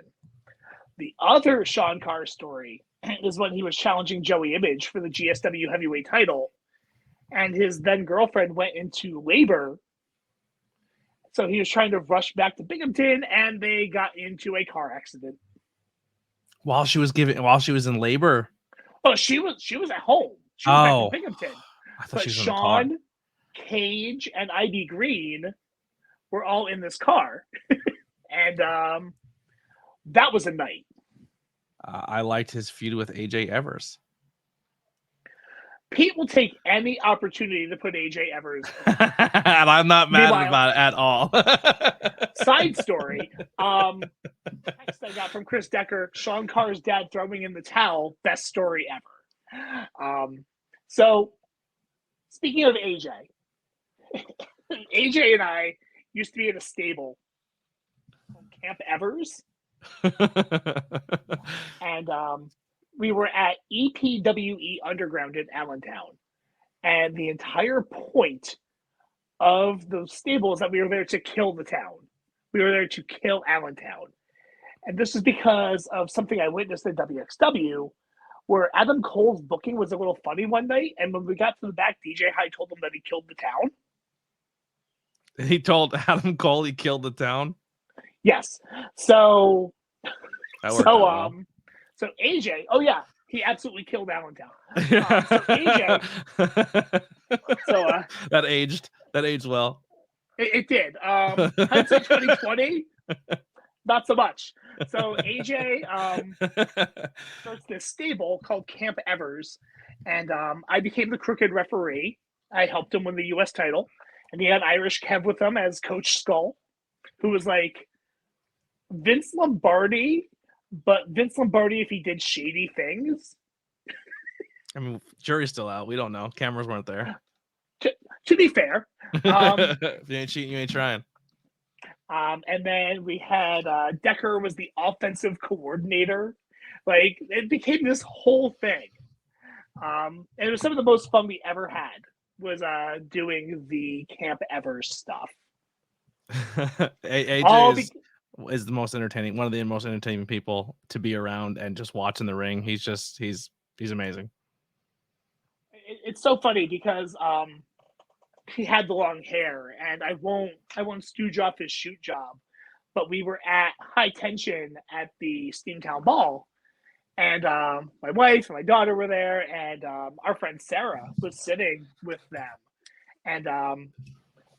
The other Sean Carr story is when he was challenging Joey Image for the GSW heavyweight title, and his then girlfriend went into labor. So he was trying to rush back to Binghamton, and they got into a car accident. While she was in labor. Oh, she was at home. She was back in Binghamton. I thought she was Sean, in the car. Cage, and Ivy Green were all in this car, and that was a night. I liked his feud with AJ Evers. Pete will take any opportunity to put AJ Evers. And I'm not mad about it at all. Side story. Text I got from Chris Decker, Sean Carr's dad throwing in the towel, best story ever. So speaking of AJ, AJ and I used to be in a stable called Camp Evers. And we were at EPWE Underground in Allentown. And the entire point of the stable is that we were there to kill the town. We were there to kill Allentown. And this is because of something I witnessed at WXW, where Adam Cole's booking was a little funny one night. And when we got to the back, DJ High told him that he killed the town. He told Adam Cole he killed the town? Yes. So Well. So AJ, oh yeah, he absolutely killed Allentown. So AJ, that aged well. It did. Hindsight 2020, not so much. So AJ starts this stable called Camp Evers, and I became the crooked referee. I helped him win the U.S. title, and he had Irish Kev with him as Coach Skull, who was like Vince Lombardi, but Vince Lombardi if he did shady things. I mean, jury's still out. We don't know. Cameras weren't there. To be fair. If you ain't cheating, you ain't trying. And then we had Decker was the offensive coordinator. Like, it became this whole thing. And it was some of the most fun we ever had was doing the Camp Evers stuff. AJ is the most entertaining, one of the most entertaining people to be around and just watching the ring. He's amazing. It's so funny because he had the long hair, and I won't stooge off his shoot job, but we were at High Tension at the Steamtown Ball, and my wife and my daughter were there, and our friend Sarah was sitting with them, and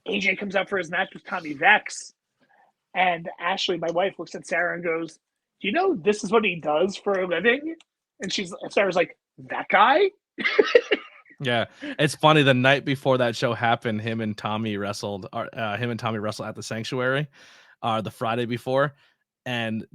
AJ comes out for his match with Tommy Vex, and Ashley, my wife, looks at Sarah and goes, "Do you know this is what he does for a living?" And Sarah's like, "That guy?" Yeah, it's funny. The night before that show happened, him and Tommy wrestled at the Sanctuary, the Friday before, and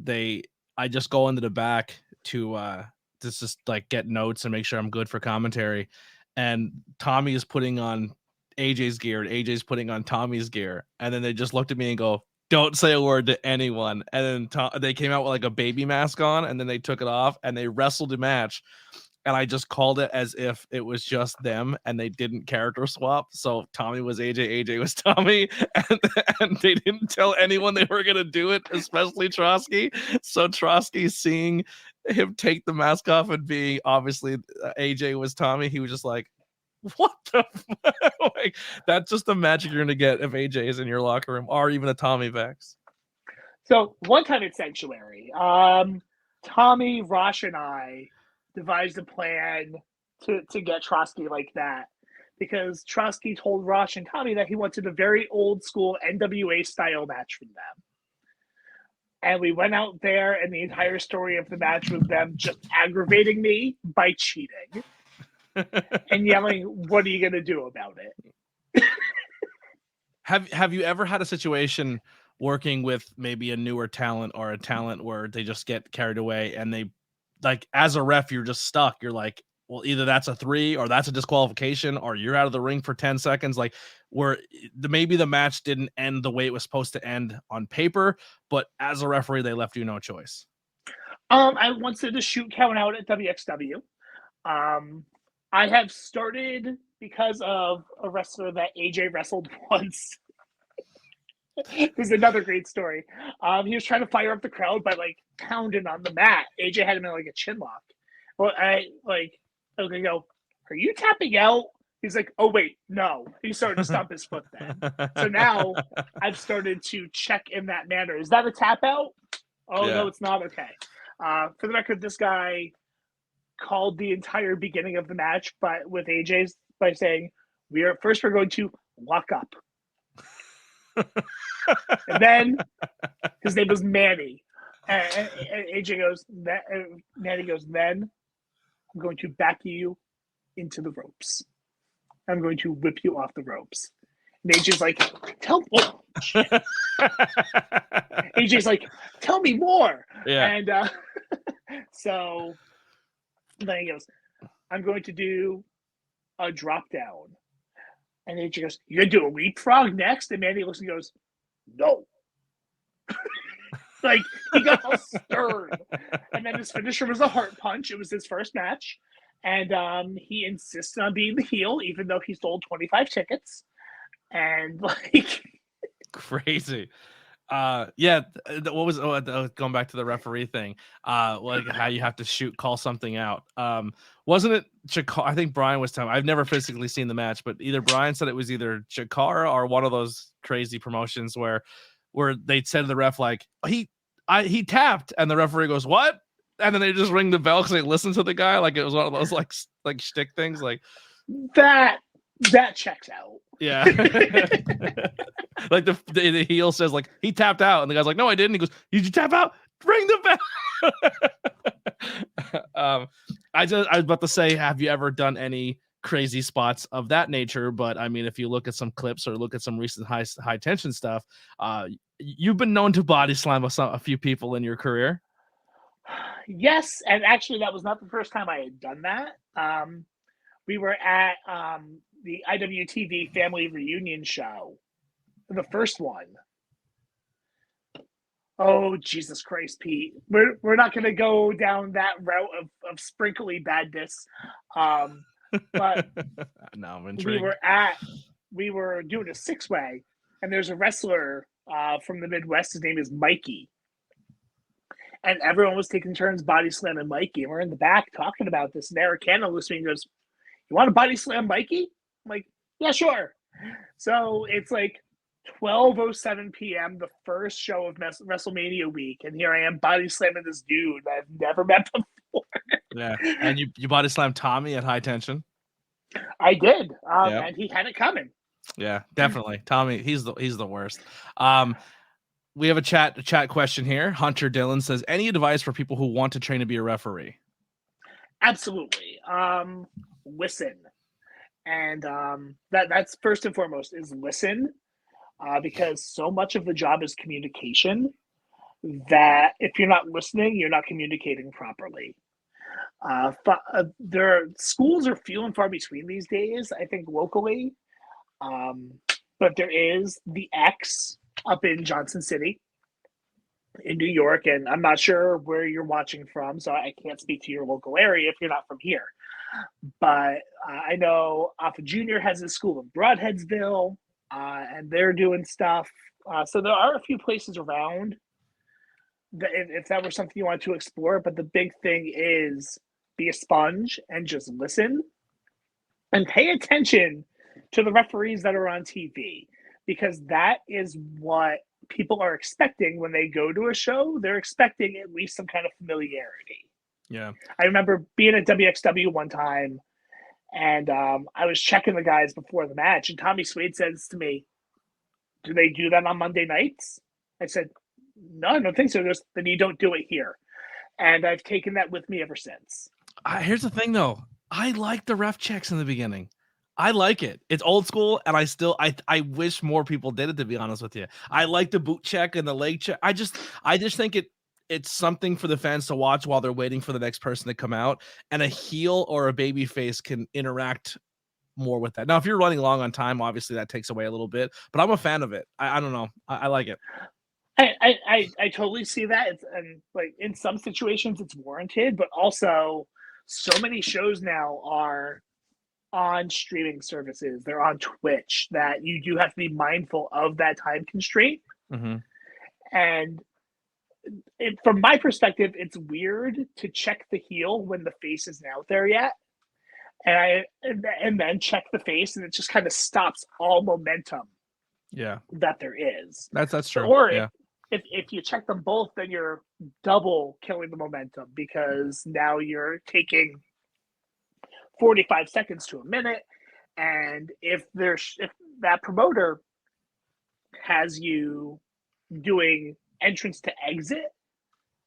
I just go into the back to just like get notes and make sure I'm good for commentary, and Tommy is putting on AJ's gear, and AJ's putting on Tommy's gear, and then they just looked at me and go, "Don't say a word to anyone." And then they came out with like a baby mask on, and then they took it off, and they wrestled a match. And I just called it as if it was just them and they didn't character swap. So Tommy was AJ, AJ was Tommy, and they didn't tell anyone they were going to do it, especially Trotsky. So Trotsky, seeing him take the mask off and being obviously AJ was Tommy, he was just like, what the fuck? Like, that's just the magic you're going to get if AJ is in your locker room, or even a Tommy Vex. So one time at Sanctuary, Tommy, Rosh, and I devised a plan to get Trotsky like that, because Trotsky told Rosh and Tommy that he wanted a very old school NWA style match from them. And we went out there, and the entire story of the match was them just aggravating me by cheating and yelling, "What are you going to do about it?" Have you ever had a situation working with maybe a newer talent or a talent where they just get carried away and they, like, as a ref, you're just stuck. You're like, well, either that's a 3 or that's a disqualification or you're out of the ring for 10 seconds. Like, where maybe the match didn't end the way it was supposed to end on paper, but as a referee, they left you no choice. I once did a shoot count out at WXW. I have started because of a wrestler that AJ wrestled once. This is another great story. He was trying to fire up the crowd by like pounding on the mat. AJ had him in like a chin lock. Well, I was gonna go, "Are you tapping out?" He's like, "Oh wait, no." He started to stomp his foot then. So now I've started to check in that manner. Is that a tap out? Oh yeah. No, it's not. Okay. For the record, this guy called the entire beginning of the match, but with AJ's by saying, we're going to lock up. And then his name was Manny. And AJ goes, Manny goes, "Then I'm going to back you into the ropes. I'm going to whip you off the ropes." And AJ's like, AJ's like, "Tell me more." Yeah. And so then he goes, "I'm going to do a drop down." And AJ goes, "You're going to do a leapfrog next?" And Manny looks and goes, "No." Like, he got all stern. And then his finisher was a heart punch. It was his first match. And he insisted on being the heel, even though he sold 25 tickets. And, like... Crazy. What was going back to the referee thing? Like how you have to call something out. Wasn't it Chikara? I think Brian was telling me. I've never physically seen the match, but either Brian said it was either Chikara or one of those crazy promotions where they said to the ref like he tapped, and the referee goes what, and then they just ring the bell because they listen to the guy, like it was one of those like shtick things, like that checks out. Yeah. Like the heel says like he tapped out, and the guy's like, no, I didn't. He goes, did you tap out? Ring the bell. I was about to say, have you ever done any crazy spots of that nature? But I mean, if you look at some clips or look at some recent high tension stuff, you've been known to body slam a few people in your career. Yes, and actually that was not the first time I had done that. We were at the IWTV family reunion show, the first one. Oh, Jesus Christ, Pete. We're not going to go down that route of sprinkly badness. But no, I'm intrigued. We were doing a 6-way, and there's a wrestler from the Midwest. His name is Mikey. And everyone was taking turns body slamming Mikey. And we're in the back talking about this. And Eric Cannon looks at me and goes, you want to body slam Mikey? I'm like, yeah, sure. So it's like 12:07 p.m., the first show of WrestleMania week. And here I am body slamming this dude that I've never met before. Yeah. And you body slammed Tommy at High Tension? I did. And he had it coming. Yeah, definitely. Tommy, he's the worst. We have a chat question here. Hunter Dillon says, any advice for people who want to train to be a referee? Absolutely. Listen. And that's first and foremost is listen, because so much of the job is communication that if you're not listening, you're not communicating properly. Schools are few and far between these days, I think, locally. But there is the X up in Johnson City in New York, and I'm not sure where you're watching from, so I can't speak to your local area if you're not from here. But I know Alpha Junior has a school in Broadheadsville, and they're doing stuff. So there are a few places around that if that were something you want to explore. But the big thing is be a sponge and just listen and pay attention to the referees that are on TV, because that is what people are expecting when they go to a show. They're expecting at least some kind of familiarity. Yeah. I remember being at WXW one time, and I was checking the guys before the match, and Tommy Swade says to me, do they do that on Monday nights? I said, no, I don't think so. Just, then you don't do it here. And I've taken that with me ever since. Here's the thing, though. I like the ref checks in the beginning. I like it. It's old school, and I wish more people did it, to be honest with you. I like the boot check and the leg check. I just think it's something for the fans to watch while they're waiting for the next person to come out, and a heel or a baby face can interact more with that. Now, if you're running long on time, obviously that takes away a little bit, but I'm a fan of it. I don't know. I like it. I totally see that. And like in some situations it's warranted, but also so many shows now are on streaming services. They're on Twitch that you do have to be mindful of that time constraint. Mm-hmm. And from my perspective, it's weird to check the heel when the face isn't out there yet. And then check the face, and it just kind of stops all momentum. Yeah, that there is. That's true. Or yeah. if you check them both, then you're double killing the momentum, because now you're taking 45 seconds to a minute, and if that promoter has you doing entrance to exit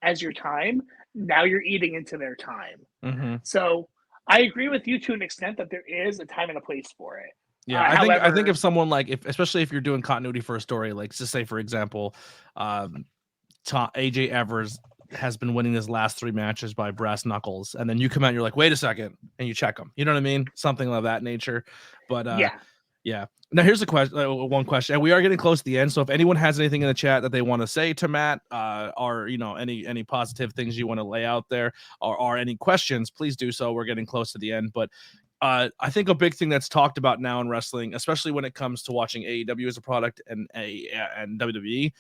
as your time, now you're eating into their time. Mm-hmm. So I agree with you to an extent that there is a time and a place for it. Yeah, I think if someone especially if you're doing continuity for a story, like just say for example, AJ Evers has been winning his last 3 matches by brass knuckles, and then you come out and you're like, wait a second, and you check them. You know what I mean? Something of that nature. But Yeah. Now here's a question. One question, and we are getting close to the end. So if anyone has anything in the chat that they want to say to Matt, or any positive things you want to lay out there, or any questions, please do so. We're getting close to the end, but I think a big thing that's talked about now in wrestling, especially when it comes to watching AEW as a product and WWE,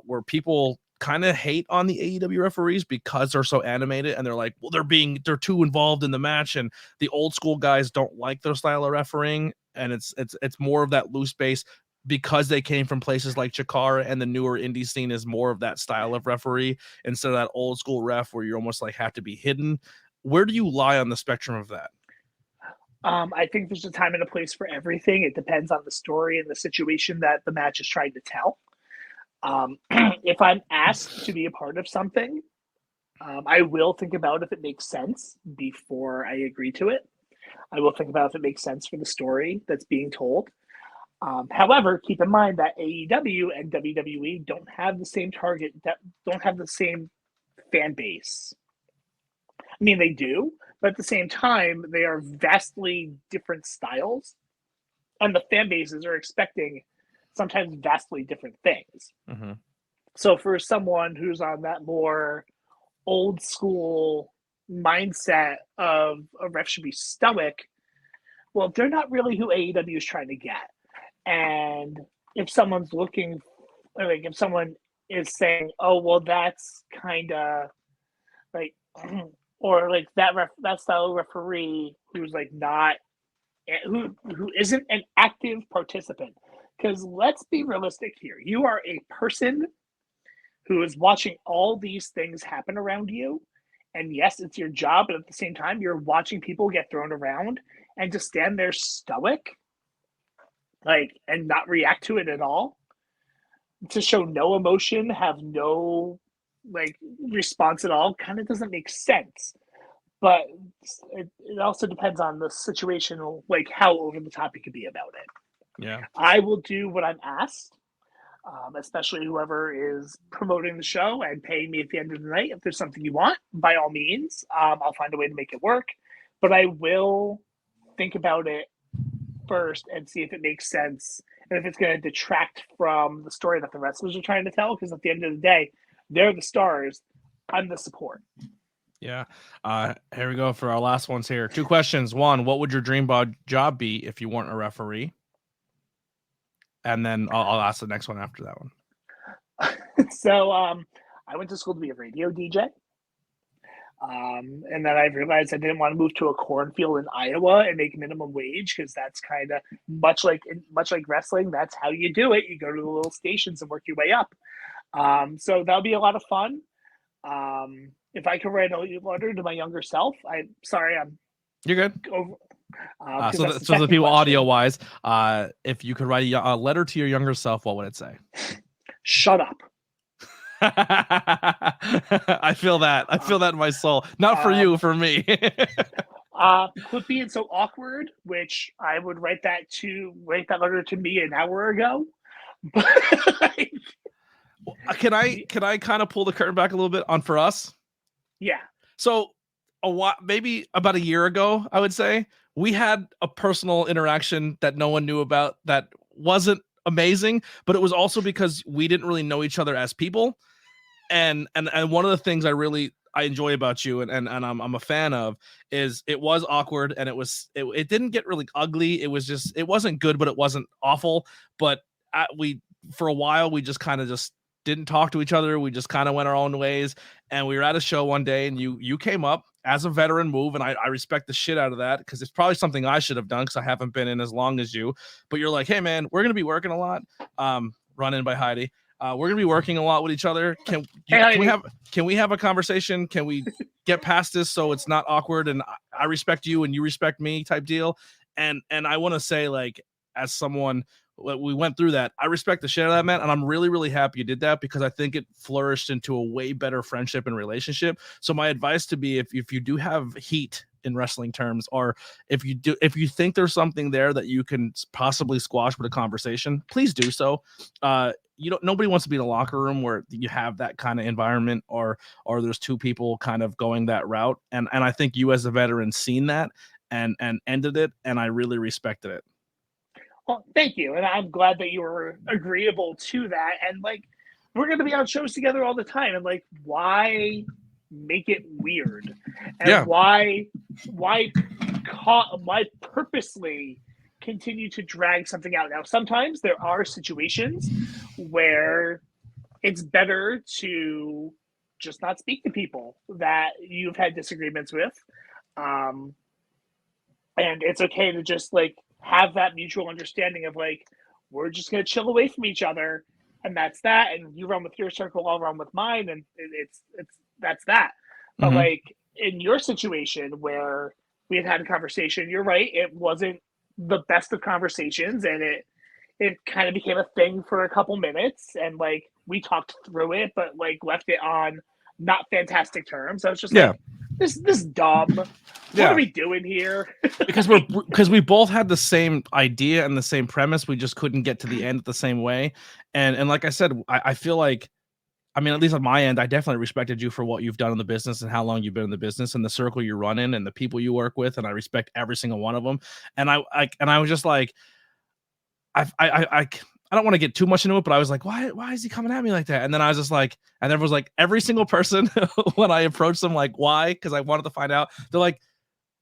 where people kind of hate on the AEW referees because they're so animated, and they're like, well, they're too involved in the match, and the old school guys don't like their style of refereeing, and it's more of that loose base because they came from places like Chikara, and the newer indie scene is more of that style of referee instead of that old school ref where you're almost like have to be hidden. Where do you lie on the spectrum of that? I think there's a time and a place for everything. It depends on the story and the situation that the match is trying to tell. If I'm asked to be a part of something, I will think about if it makes sense before I agree to it. I will think about if it makes sense for the story that's being told. However, keep in mind that AEW and WWE don't have the same target, don't have the same fan base. I mean, they do, but at the same time, they are vastly different styles, and the fan bases are expecting sometimes vastly different things. Mm-hmm. So for someone who's on that more old school mindset of a ref should be stoic, well, they're not really who AEW is trying to get. And if someone's looking, like if someone is saying, oh, well, that's kind of like, or like that style of referee who's like not, who isn't an active participant. Because let's be realistic here. You are a person who is watching all these things happen around you. And yes, it's your job, but at the same time, you're watching people get thrown around, and to stand there stoic, like, and not react to it at all, to show no emotion, have no like response at all, kind of doesn't make sense. But it also depends on the situation, like how over the top you could be about it. Yeah, I will do what I'm asked, especially whoever is promoting the show and paying me at the end of the night. If there's something you want, by all means, I'll find a way to make it work. But I will think about it first and see if it makes sense and if it's going to detract from the story that the wrestlers are trying to tell. Because at the end of the day, they're the stars. I'm the support. Yeah. Here we go for our last ones here. 2 questions. 1, what would your dream job be if you weren't a referee? And then I'll ask the next one after that one. So I went to school to be a radio DJ. And then I realized I didn't want to move to a cornfield in Iowa and make minimum wage, because that's kind of much like wrestling. That's how you do it. You go to the little stations and work your way up. So that'll be a lot of fun. If I could write a letter to my younger self, You're good. Over, so the people audio wise, if you could write a letter to your younger self, what would it say? Shut up. I feel that in my soul. Not for you, for me. Quit being so awkward, which I would write that letter to me an hour ago. Can I kind of pull the curtain back a little bit on for us? Yeah. So maybe about a year ago, I would say, we had a personal interaction that no one knew about that wasn't amazing, but it was also because we didn't really know each other as people. And one of the things I enjoy about you and I'm a fan of is it was awkward, and it didn't get really ugly. It wasn't good, but it wasn't awful. But for a while we just kind of just didn't talk to each other. We just kind of went our own ways, and we were at a show one day, and you came up as a veteran move, and I respect the shit out of that, because it's probably something I should have done because I haven't been in as long as you. But you're like, hey man, we're gonna be working a lot. Run in by Heidi. We're gonna be working a lot with each other. Can we have a conversation? Can we get past this so it's not awkward, and I respect you and you respect me type deal? And I want to say, like, as someone, we went through that, I respect the shit out of that, man, and I'm really, really happy you did that, because I think it flourished into a way better friendship and relationship. So my advice to be, if you do have heat in wrestling terms, or if you think there's something there that you can possibly squash with a conversation, please do so. Nobody wants to be in a locker room where you have that kind of environment, or there's two people kind of going that route. And I think you as a veteran seen that and ended it, and I really respected it. Well, thank you, and I'm glad that you were agreeable to that. And like, we're going to be on shows together all the time, and like, why make it weird? And Yeah. why purposely continue to drag something out? Now, sometimes there are situations where it's better to just not speak to people that you've had disagreements with. And it's okay to just like have that mutual understanding of like, we're just going to chill away from each other, and that's that. And you run with your circle, I'll run with mine. And that's that. But like in your situation where we had a conversation, you're right. It wasn't the best of conversations, and it kind of became a thing for a couple minutes, and like we talked through it, but like left it on not fantastic terms. I was just like, this dumb. What are we doing here? because we both had the same idea and the same premise. We just couldn't get to the end the same way. And like I said, I feel like, I mean, at least on my end, I definitely respected you for what you've done in the business and how long you've been in the business and the circle you run in and the people you work with. And I respect every single one of them. And I was just like, I don't want to get too much into it, but I was like, why is he coming at me like that? And then I was just like, and everyone was like, every single person when I approached them, like, why? Because I wanted to find out. They're like,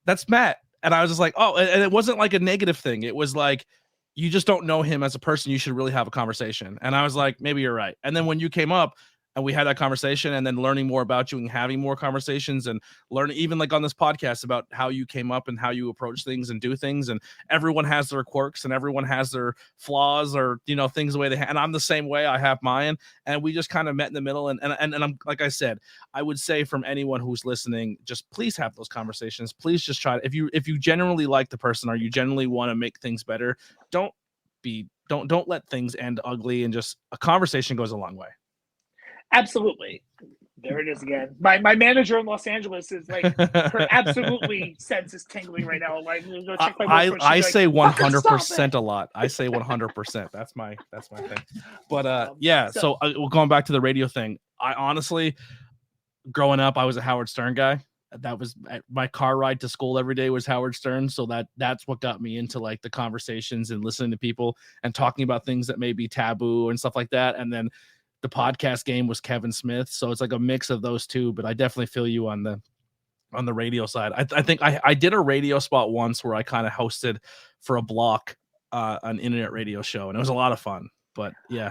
that's Matt. And I was just like, oh, and it wasn't like a negative thing. It was like, you just don't know him as a person. You should really have a conversation. And I was like, maybe you're right. And then when you came up and we had that conversation, and then learning more about you and having more conversations and learning, even like on this podcast, about how you came up and how you approach things and do things. And everyone has their quirks and everyone has their flaws, or, you know, things the way they and I'm the same way. I have mine. And we just kind of met in the middle. And I'm, like I said, I would say from anyone who's listening, just please have those conversations. Please just try. If you genuinely like the person, or you genuinely want to make things better, don't let things end ugly, and just a conversation goes a long way. Absolutely. There it is again. My manager in Los Angeles is like, her absolutely sense is tingling right now. Like, go check my I say 100% a lot. I say 100%. That's my thing. But yeah. So going back to the radio thing, I honestly, growing up, I was a Howard Stern guy. That was my car ride to school every day was Howard Stern. So that's what got me into like the conversations and listening to people and talking about things that may be taboo and stuff like that. And then the podcast game was Kevin Smith. So it's like a mix of those two, but I definitely feel you on the radio side. I think I did a radio spot once where I kind of hosted for a block, an internet radio show, and it was a lot of fun. But yeah.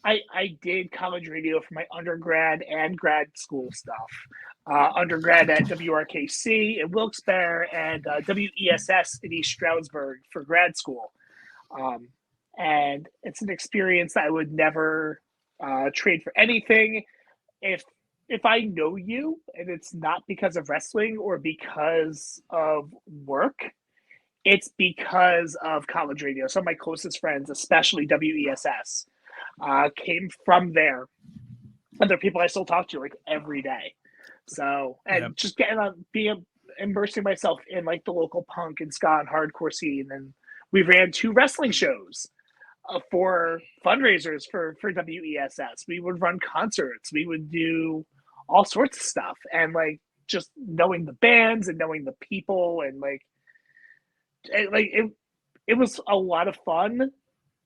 I did college radio for my undergrad and grad school stuff. Undergrad at WRKC in Wilkes-Barre, and WESS in East Stroudsburg for grad school. And it's an experience that I would never trade for anything. If I know you and it's not because of wrestling or because of work, it's because of college radio. Some of my closest friends, especially WESS, came from there. And they're people I still talk to like every day. So, and just getting on, immersing myself in like the local punk and ska and hardcore scene. And we ran 2 wrestling shows for fundraisers for WESS. We would run concerts. We would do all sorts of stuff. And like just knowing the bands and knowing the people, and it was a lot of fun.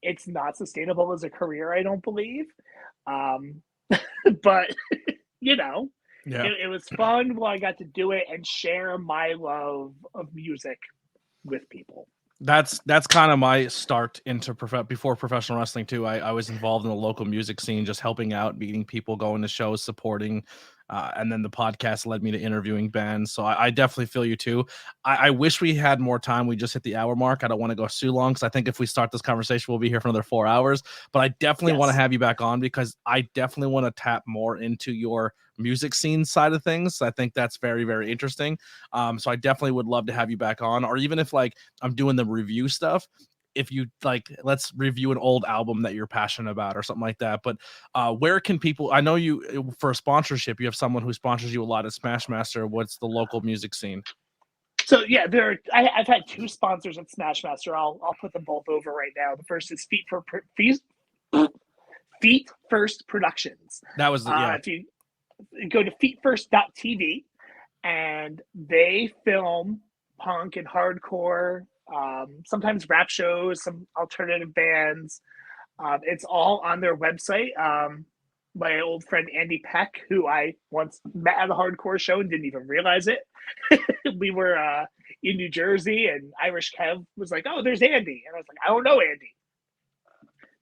It's not sustainable as a career, I don't believe. But you know, it was fun while I got to do it and share my love of music with people. That's kind of my start into before professional wrestling too. I was involved in the local music scene, just helping out, meeting people, going to shows, supporting. And then the podcast led me to interviewing bands. So I definitely feel you too. I wish we had more time. We just hit the hour mark. I don't want to go too long, because I think if we start this conversation, we'll be here for another 4 hours. But I definitely want to have you back on, because I definitely want to tap more into your music scene side of things. I think that's very, very interesting. So I definitely would love to have you back on, or even if like I'm doing the review stuff, if you like, let's review an old album that you're passionate about or something like that. But where can people, I know you, for a sponsorship, you have someone who sponsors you a lot at Smashmaster. What's the local music scene? So yeah, I've had 2 sponsors at Smashmaster. I'll put them both over right now. The first is Feet First Productions. That was if you go to feetfirst.tv, and they film punk and hardcore sometimes rap shows, some alternative bands. It's all on their website. My old friend Andy Peck, who I once met at a hardcore show and didn't even realize it. We were in New Jersey, and Irish Kev was like, "Oh, there's Andy," and I was like, "I don't know Andy."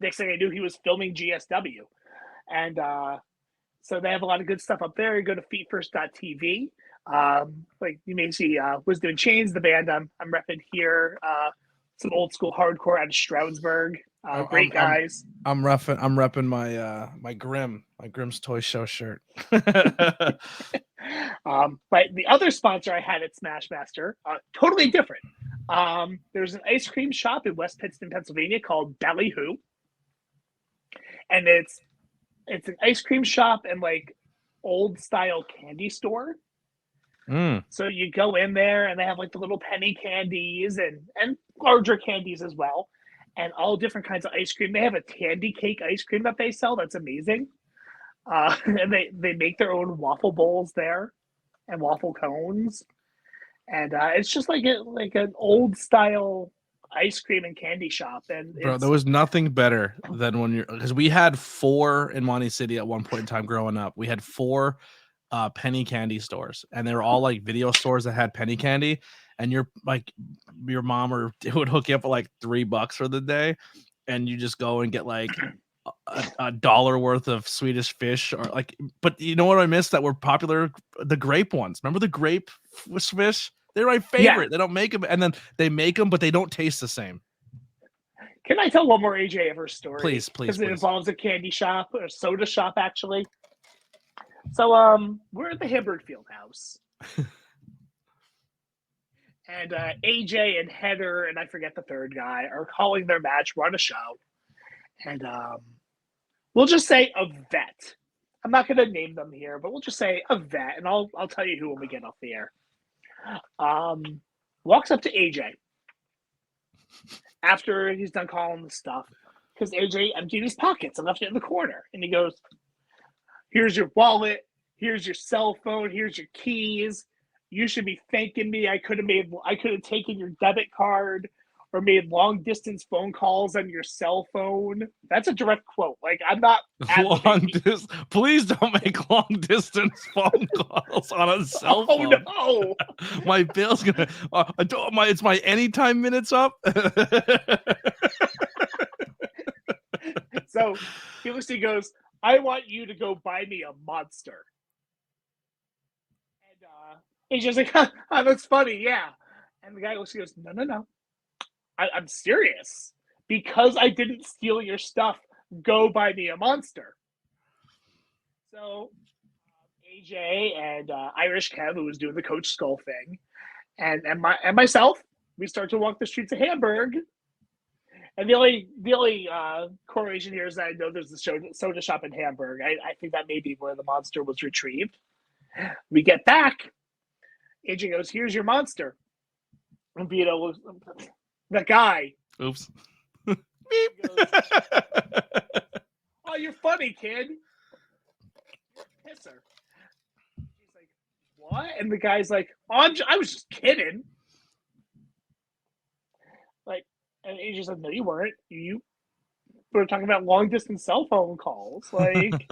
Next thing I knew, he was filming GSW, and so they have a lot of good stuff up there. You go to feetfirst.tv. Like you may see, was doing Chains, the band I'm repping here. Some old school hardcore out of Stroudsburg. Great guys. I'm repping my Grimm's Toy Show shirt. But the other sponsor I had at Smashmaster, totally different. There's an ice cream shop in West Pittston, Pennsylvania called Ballyhoo, and it's an ice cream shop and like old style candy store. So you go in there and they have like the little penny candies and larger candies as well, and all different kinds of ice cream. They have a candy cake ice cream that they sell that's amazing. And they make their own waffle bowls there and waffle cones. And it's just like an old style ice cream and candy shop. And bro, there was nothing better than when because we had 4 in Monty City at one point in time growing up. We had 4 penny candy stores, and they were all like video stores that had penny candy, and your mom would hook you up for like $3 for the day, and you just go and get like a dollar worth of Swedish fish, or like, but you know what I missed that were popular? The grape ones. Remember the grape fish? They're my favorite. Yeah. They don't make them, and then they make them, but they don't taste the same. Can I tell one more AJ ever story? Please. Because it involves a candy shop, or a soda shop, actually. So, we're at the Hamburg Fieldhouse. And AJ and Heather, and I forget the third guy, are calling their match. We're on a show. And we'll just say a vet. I'm not going to name them here, but we'll just say a vet, and I'll tell you who when we get off the air. Walks up to AJ after he's done calling the stuff, because AJ emptied his pockets and left it in the corner. And he goes, "Here's your wallet. Here's your cell phone. Here's your keys. You should be thanking me. I could have taken your debit card or made long distance phone calls on your cell phone." That's a direct quote. Like, I'm not please don't make long distance phone calls on a cell phone. Oh no. My bill's gonna it's my anytime minutes up. So he goes, "I want you to go buy me a Monster." And he's just like, "Oh, that's funny, yeah." And the guy goes, No. I'm serious. Because I didn't steal your stuff, go buy me a Monster. So AJ and Irish Kev, who was doing the Coach Skull thing, and myself, we start to walk the streets of Hamburg. And the only correlation here is that I know there's a soda shop in Hamburg. I think that may be where the Monster was retrieved. We get back. AJ goes, "Here's your Monster." And Vito was the guy. Oops. Goes, "Oh, you're funny, kid. You're a pisser." He's like, "What?" And the guy's like, "Oh, I was just kidding." Like, and AJ's like, "No, you weren't. You were talking about long distance cell phone calls." Like,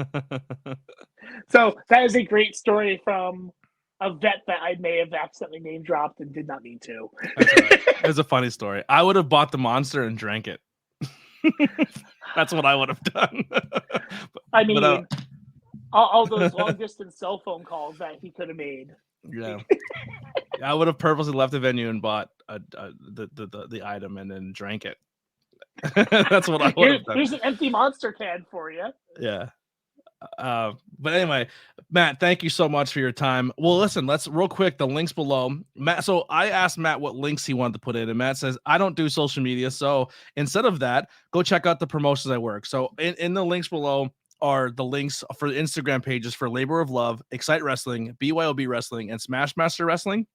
so that is a great story from a vet that I may have accidentally name dropped and did not mean to. That's right. It was a funny story. I would have bought the Monster and drank it. That's what I would have done. I mean, all those long distance cell phone calls that he could have made. Yeah, I would have purposely left the venue and bought the item and then drank it. That's what I would have done. Here's an empty Monster can for you. Yeah. But anyway, Matt, thank you so much for your time. Well, listen, let's real quick, the links below. Matt, so I asked Matt what links he wanted to put in, and Matt says, "I don't do social media. So instead of that, go check out the promotions I work." So in the links below are the links for the Instagram pages for Labor of Love, Xcite Wrestling, BYOB Wrestling, and Smashmaster Wrestling.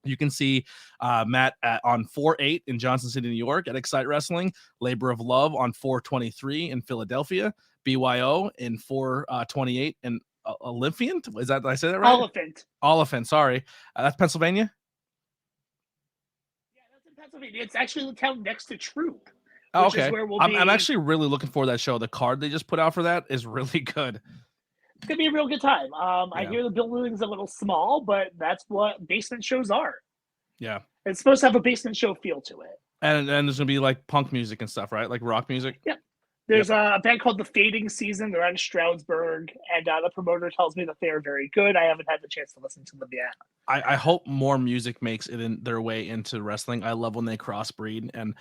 You can see Matt on 4/8 in Johnson City, New York at Xcite Wrestling, Labor of Love on 4/23 in Philadelphia, BYO in 4/28 in Olyphant. Is that, did I say that right? Olyphant. Sorry. That's Pennsylvania? Yeah, that's in Pennsylvania. It's actually the town next to Throop. Oh, Which okay. is where we'll I'm be. actually really looking for that show. The card they just put out for that is really good. It's gonna be a real good time. I hear the building's a little small, but that's what basement shows are. Yeah. It's supposed to have a basement show feel to it. And there's gonna be like punk music and stuff, right? Like rock music. Yeah. There's a band called The Fading Season. They're out of Stroudsburg, and the promoter tells me that they are very good. I haven't had the chance to listen to them yet. I hope more music makes it in their way into wrestling. I love when they crossbreed,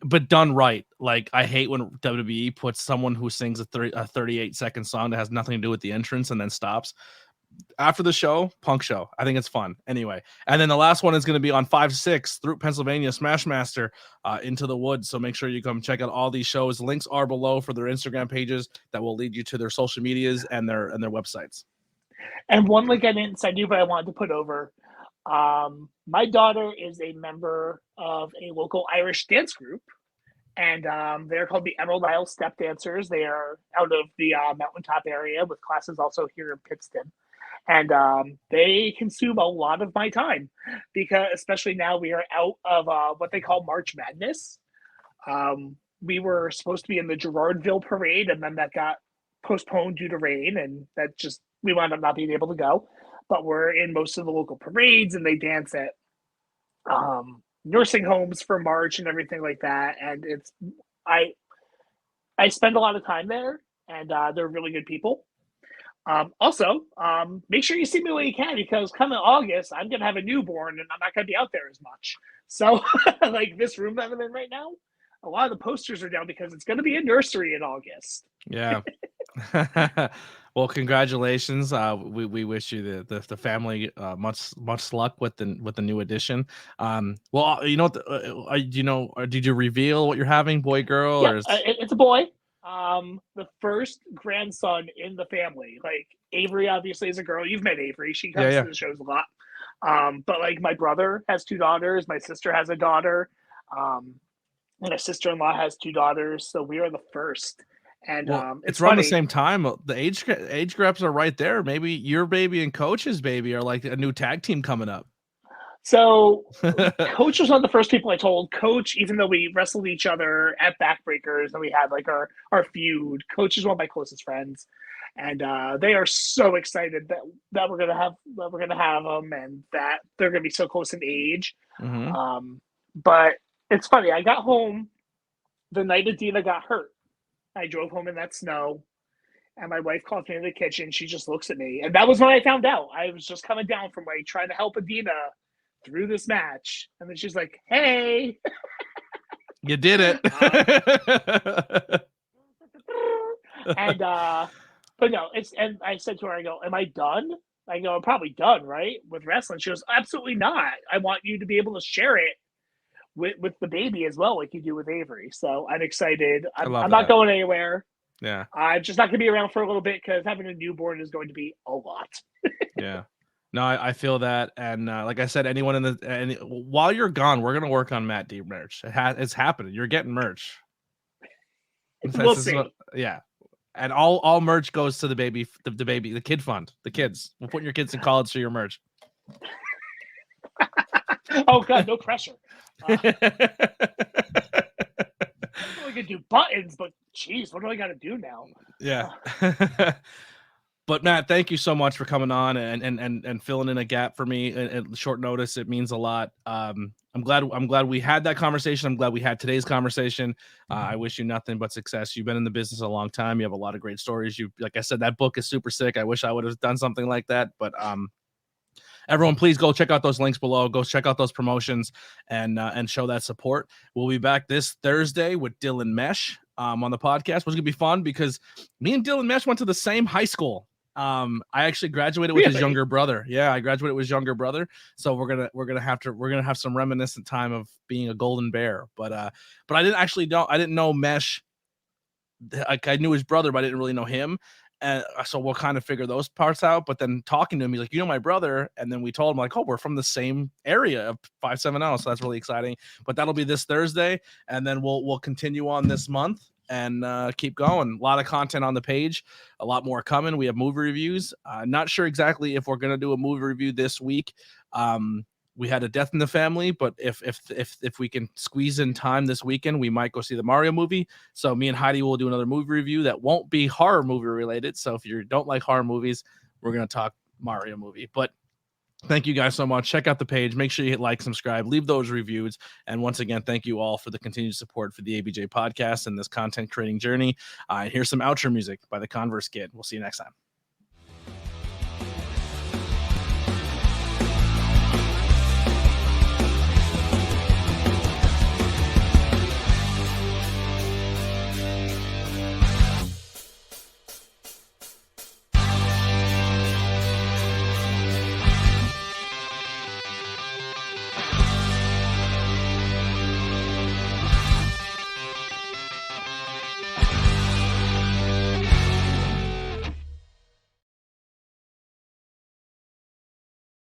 but done right. Like, I hate when WWE puts someone who sings a 38-second song that has nothing to do with the entrance and then stops. After the show, punk show. I think it's fun. Anyway, and then the last one is going to be on 5/6 through Pennsylvania, Smashmaster, Into the Woods. So make sure you come check out all these shows. Links are below for their Instagram pages that will lead you to their social medias and their websites. And one link I didn't send you, but I wanted to put over. My daughter is a member of a local Irish dance group, and they're called the Emerald Isle Step Dancers. They are out of the mountaintop area with classes also here in Pittston. And they consume a lot of my time because, especially now, we are out of what they call March Madness. We were supposed to be in the Girardville parade, and then that got postponed due to rain, and we wound up not being able to go. But we're in most of the local parades, and they dance at nursing homes for March and everything like that. And I spend a lot of time there, and they're really good people. Also, make sure you see me when you can, because coming August, I'm going to have a newborn and I'm not going to be out there as much. So like this room that I'm in right now, a lot of the posters are down because it's going to be a nursery in August. Yeah. Well, congratulations. We wish you the family much luck with the new addition. Well, you know, did you reveal what you're having, boy, girl? Yeah, or it's a boy. The first grandson in the family. Like, Avery obviously is a girl. You've met Avery. She comes to the shows a lot. But like, my brother has 2 daughters. My sister has a daughter. And my sister-in-law has 2 daughters. So we are the first. And it's around the same time. The age gaps are right there. Maybe your baby and Coach's baby are like a new tag team coming up. So Coach was one of the first people I told. Coach, even though we wrestled each other at Backbreakers and we had like our feud, Coach is one of my closest friends, and they are so excited that we're gonna have them, and that they're gonna be so close in age. Mm-hmm. But it's funny. I got home the night Adena got hurt. I drove home in that snow, and my wife calls me in the kitchen. She just looks at me, and that was when I found out. I was just coming down from like trying to help Adena through this match, and then she's like, "Hey, you did it!" And but no, and I said to her, I go, "Am I done?" I go, "I'm probably done, right, with wrestling." She goes, "Absolutely not. I want you to be able to share it with the baby as well, like you do with Avery." So I'm excited. I'm not going anywhere. Yeah, I'm just not going to be around for a little bit because having a newborn is going to be a lot. Yeah. No, I feel that, and like I said, anyone while you're gone, we're gonna work on Matt D merch. It's happening. You're getting merch. We'll see. Yeah, and all merch goes to the baby, the kid fund, the kids. We're putting your kids in college through your merch. Oh God, no pressure. I can do buttons, but geez, what do I got to do now? Yeah. But Matt, thank you so much for coming on and filling in a gap for me at short notice. It means a lot. I'm glad we had that conversation. I'm glad we had today's conversation. I wish you nothing but success. You've been in the business a long time. You have a lot of great stories. Like I said, that book is super sick. I wish I would have done something like that. But everyone, please go check out those links below. Go check out those promotions and show that support. We'll be back this Thursday with Dylan Mesh on the podcast, which is gonna be fun because me and Dylan Mesh went to the same high school. I actually graduated with his younger brother. Yeah, I graduated with his younger brother. So we're gonna have some reminiscent time of being a golden bear. But I didn't know Mesh. Like, I knew his brother, but I didn't really know him. And so we'll kind of figure those parts out. But then talking to him, he's like, "You know my brother," and then we told him like, "Oh, we're from the same area of 570." So that's really exciting. But that'll be this Thursday, and then we'll continue on this month and keep going. A lot of content on the page, a lot more coming. We have movie reviews. Not sure exactly if we're gonna do a movie review this week. we had a death in the family, but if we can squeeze in time this weekend, we might go see the Mario movie. So me and Heidi will do another movie review that won't be horror movie related. So if you don't like horror movies, we're going to talk Mario movie. But thank you guys so much. Check out the page. Make sure you hit like, subscribe, leave those reviews. And once again, thank you all for the continued support for the ABJ podcast and this content creating journey. Here's some outro music by the Converse Kid. We'll see you next time.